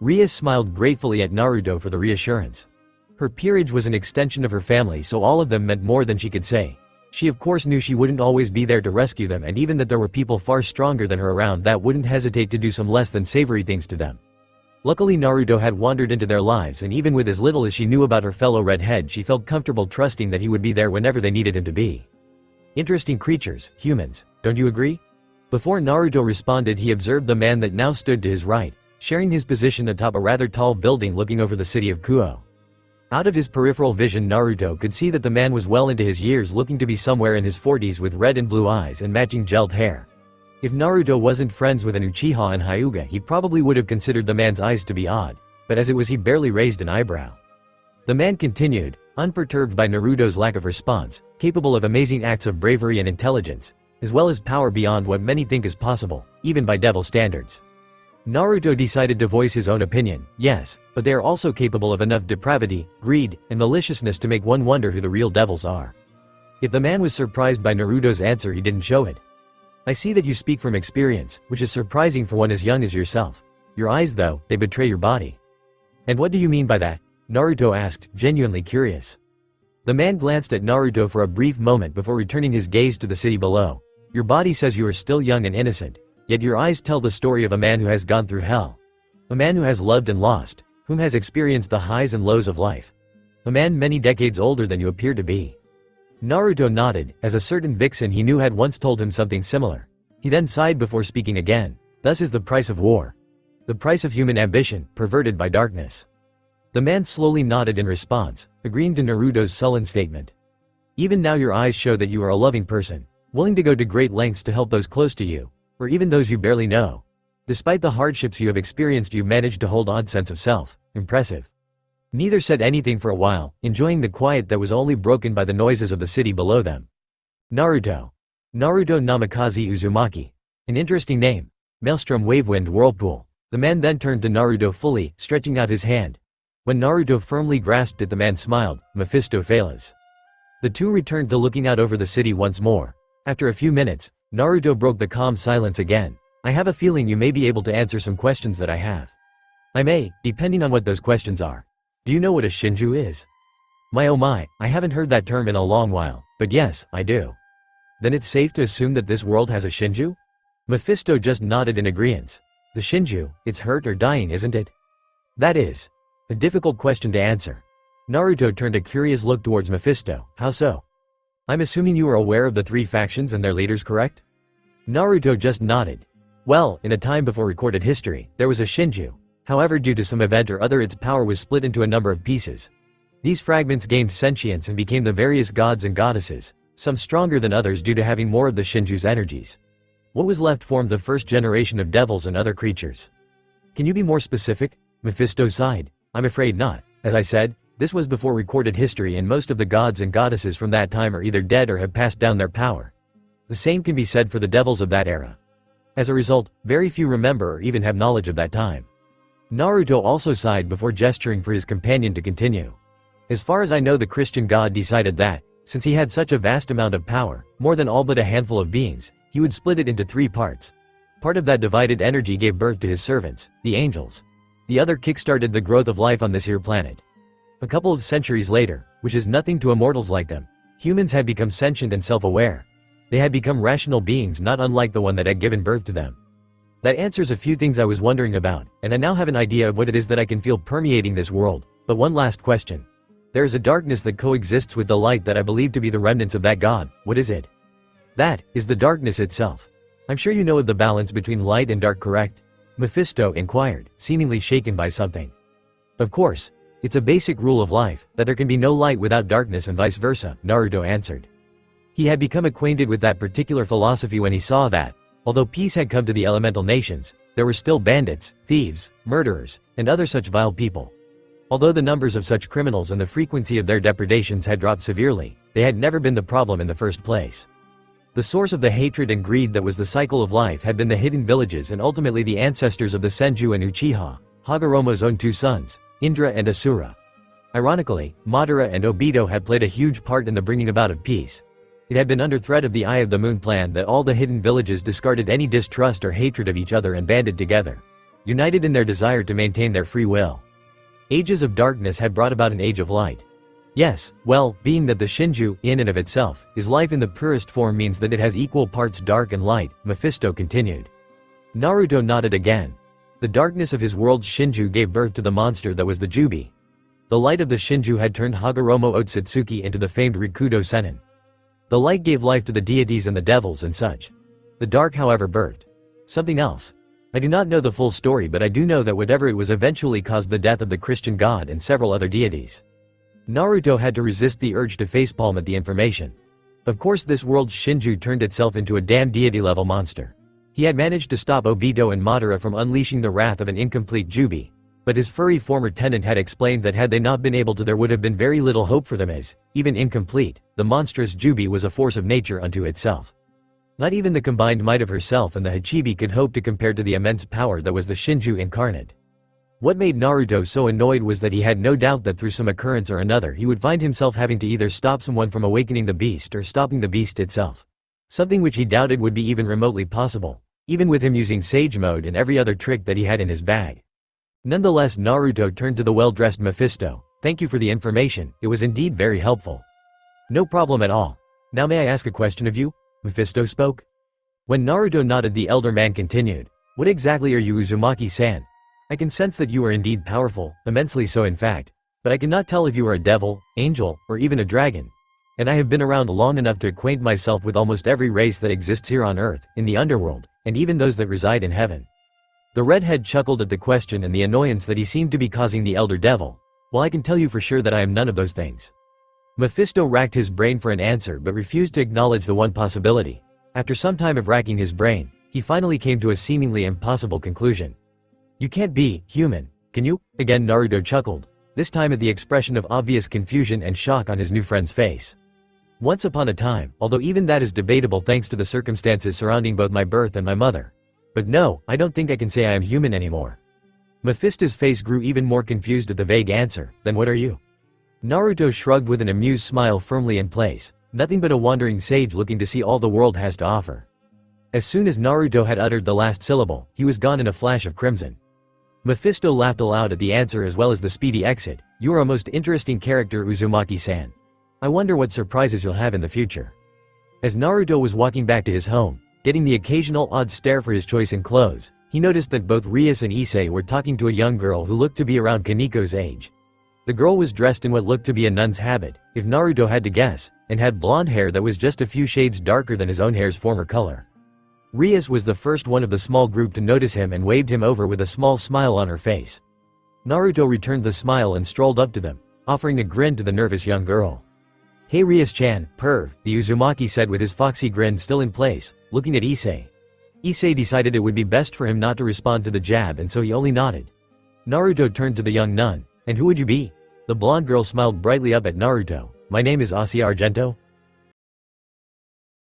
Rias smiled gratefully at Naruto for the reassurance. Her peerage was an extension of her family, so all of them meant more than she could say. She of course knew she wouldn't always be there to rescue them, and even that there were people far stronger than her around that wouldn't hesitate to do some less than savory things to them. Luckily Naruto had wandered into their lives, and even with as little as she knew about her fellow redhead, she felt comfortable trusting that he would be there whenever they needed him to be. Interesting creatures, humans, don't you agree? Before Naruto responded, he observed the man that now stood to his right, sharing his position atop a rather tall building looking over the city of Kuo. Out of his peripheral vision, Naruto could see that the man was well into his years, looking to be somewhere in his 40s with red and blue eyes and matching gelled hair. If Naruto wasn't friends with an uchiha and hyuga, he probably would have considered the man's eyes to be odd, but as it was, he barely raised an eyebrow. The man continued, unperturbed by Naruto's lack of response, capable of amazing acts of bravery and intelligence, as well as power beyond what many think is possible, even by devil standards. Naruto decided to voice his own opinion. Yes, but they are also capable of enough depravity, greed, and maliciousness to make one wonder who the real devils are. If the man was surprised by Naruto's answer, he didn't show it. "I see that you speak from experience, which is surprising for one as young as yourself. Your eyes, though, they betray your body." "And what do you mean by that?" Naruto asked, genuinely curious. The man glanced at Naruto for a brief moment before returning his gaze to the city below. "Your body says you are still young and innocent. Yet your eyes tell the story of a man who has gone through hell. A man who has loved and lost, whom has experienced the highs and lows of life. A man many decades older than you appear to be." Naruto nodded, as a certain vixen he knew had once told him something similar. He then sighed before speaking again. "Thus is the price of war. The price of human ambition, perverted by darkness." The man slowly nodded in response, agreeing to Naruto's sullen statement. "Even now your eyes show that you are a loving person, willing to go to great lengths to help those close to you, or even those you barely know. Despite the hardships you have experienced, you've managed to hold odd sense of self. Impressive." Neither said anything for a while, enjoying the quiet that was only broken by the noises of the city below them. Naruto. Naruto Namikaze Uzumaki. An interesting name. Maelstrom Wavewind Whirlpool. The man then turned to Naruto fully, stretching out his hand. When Naruto firmly grasped it, the man smiled. Mephistopheles. The two returned to looking out over the city once more. After a few minutes, Naruto broke the calm silence again. "I have a feeling you may be able to answer some questions that I have. I may, depending on what those questions are. Do you know what a shinju is?" My oh my, I haven't heard that term in a long while, but yes, I do." "Then it's safe to assume that this world has a shinju?" Mephisto just nodded in agreement. "The shinju, it's hurt or dying, isn't it?" "That is." A difficult question to answer. Naruto turned a curious look towards Mephisto. "How so?" "I'm assuming you are aware of the three factions and their leaders, correct?" Naruto just nodded. "Well, in a time before recorded history, there was a shinju. However, due to some event or other, its power was split into a number of pieces. These fragments gained sentience and became the various gods and goddesses, some stronger than others due to having more of the shinju's energies. What was left formed the first generation of devils and other creatures." "Can you be more specific?" Mephisto sighed. "I'm afraid not. As I said, this was before recorded history, and most of the gods and goddesses from that time are either dead or have passed down their power. The same can be said for the devils of that era. As a result, very few remember or even have knowledge of that time." Naruto also sighed before gesturing for his companion to continue. "As far as I know, the Christian god decided that, since he had such a vast amount of power, more than all but a handful of beings, he would split it into three parts. Part of that divided energy gave birth to his servants, the angels. The other kickstarted the growth of life on this here planet. A couple of centuries later, which is nothing to immortals like them, humans had become sentient and self-aware. They had become rational beings, not unlike the one that had given birth to them. That answers a few things I was wondering about, and I now have an idea of what it is that I can feel permeating this world. But one last question. There is a darkness that coexists with the light that I believe to be the remnants of that god. What is it?" "That is the darkness itself. I'm sure you know of the balance between light and dark, correct?" Mephisto inquired, seemingly shaken by something. "Of course. It's a basic rule of life, that there can be no light without darkness and vice versa," Naruto answered. He had become acquainted with that particular philosophy when he saw that, Although peace had come to the elemental nations, there were still bandits, thieves, murderers, and other such vile people. Although the numbers of such criminals and the frequency of their depredations had dropped severely, they had never been the problem in the first place. The source of the hatred and greed that was the cycle of life had been the hidden villages and ultimately the ancestors of the senju and uchiha, Hagoromo's own two sons, Indra and Asura. Ironically, Madara and Obito had played a huge part in the bringing about of peace. It had been under threat of the Eye of the Moon plan that all the hidden villages discarded any distrust or hatred of each other and banded together, united in their desire to maintain their free will. Ages of darkness had brought about an age of light. Yes, well, being that the shinju, in and of itself, is life in the purest form means that it has equal parts dark and light, Mephisto continued. Naruto nodded again. The darkness of his world's shinju gave birth to the monster that was the Jubi. The light of the shinju had turned Hagoromo Otsutsuki into the famed Rikudo Sennin. The light gave life to the deities and the devils and such. The dark however birthed something else. I do not know the full story, but I do know that whatever it was eventually caused the death of the Christian god and several other deities. Naruto had to resist the urge to facepalm at the information. Of course this world's shinju turned itself into a damn deity-level monster. He had managed to stop Obito and Madara from unleashing the wrath of an incomplete Jubi, but his furry former tenant had explained that had they not been able to, there would have been very little hope for them, as, even incomplete, the monstrous Jubi was a force of nature unto itself. Not even the combined might of herself and the Hachibi could hope to compare to the immense power that was the Shinju incarnate. What made Naruto so annoyed was that he had no doubt that through some occurrence or another he would find himself having to either stop someone from awakening the beast or stopping the beast itself. Something which he doubted would be even remotely possible, even with him using Sage Mode and every other trick that he had in his bag. Nonetheless, Naruto turned to the well-dressed Mephisto. "Thank you for the information, it was indeed very helpful." "No problem at all. Now may I ask a question of you?" Mephisto spoke. When Naruto nodded, the elder man continued. "What exactly are you, Uzumaki-san? I can sense that you are indeed powerful, immensely so in fact, but I cannot tell if you are a devil, angel, or even a dragon. And I have been around long enough to acquaint myself with almost every race that exists here on Earth, in the underworld, and even those that reside in heaven." The redhead chuckled at the question and the annoyance that he seemed to be causing the elder devil. "Well, I can tell you for sure that I am none of those things." Mephisto racked his brain for an answer but refused to acknowledge the one possibility. After some time of racking his brain, he finally came to a seemingly impossible conclusion. "You can't be human, can you?" Again Naruto chuckled, this time at the expression of obvious confusion and shock on his new friend's face. "Once upon a time, although even that is debatable thanks to the circumstances surrounding both my birth and my mother. But no, I don't think I can say I am human anymore." Mephisto's face grew even more confused at the vague answer. "Then what are you?" Naruto shrugged with an amused smile firmly in place. "Nothing but a wandering sage looking to see all the world has to offer." As soon as Naruto had uttered the last syllable, he was gone in a flash of crimson. Mephisto laughed aloud at the answer as well as the speedy exit. "You are a most interesting character, Uzumaki-san. I wonder what surprises you'll have in the future." As Naruto was walking back to his home, getting the occasional odd stare for his choice in clothes, he noticed that both Rias and Issei were talking to a young girl who looked to be around Kaniko's age. The girl was dressed in what looked to be a nun's habit, if Naruto had to guess, and had blonde hair that was just a few shades darker than his own hair's former color. Rias was the first one of the small group to notice him and waved him over with a small smile on her face. Naruto returned the smile and strolled up to them, offering a grin to the nervous young girl. "Hey Rias-chan, perv," the Uzumaki said with his foxy grin still in place, looking at Issei. Issei decided it would be best for him not to respond to the jab, and so he only nodded. Naruto turned to the young nun. "And who would you be?" The blonde girl smiled brightly up at Naruto. "My name is Asi Argento."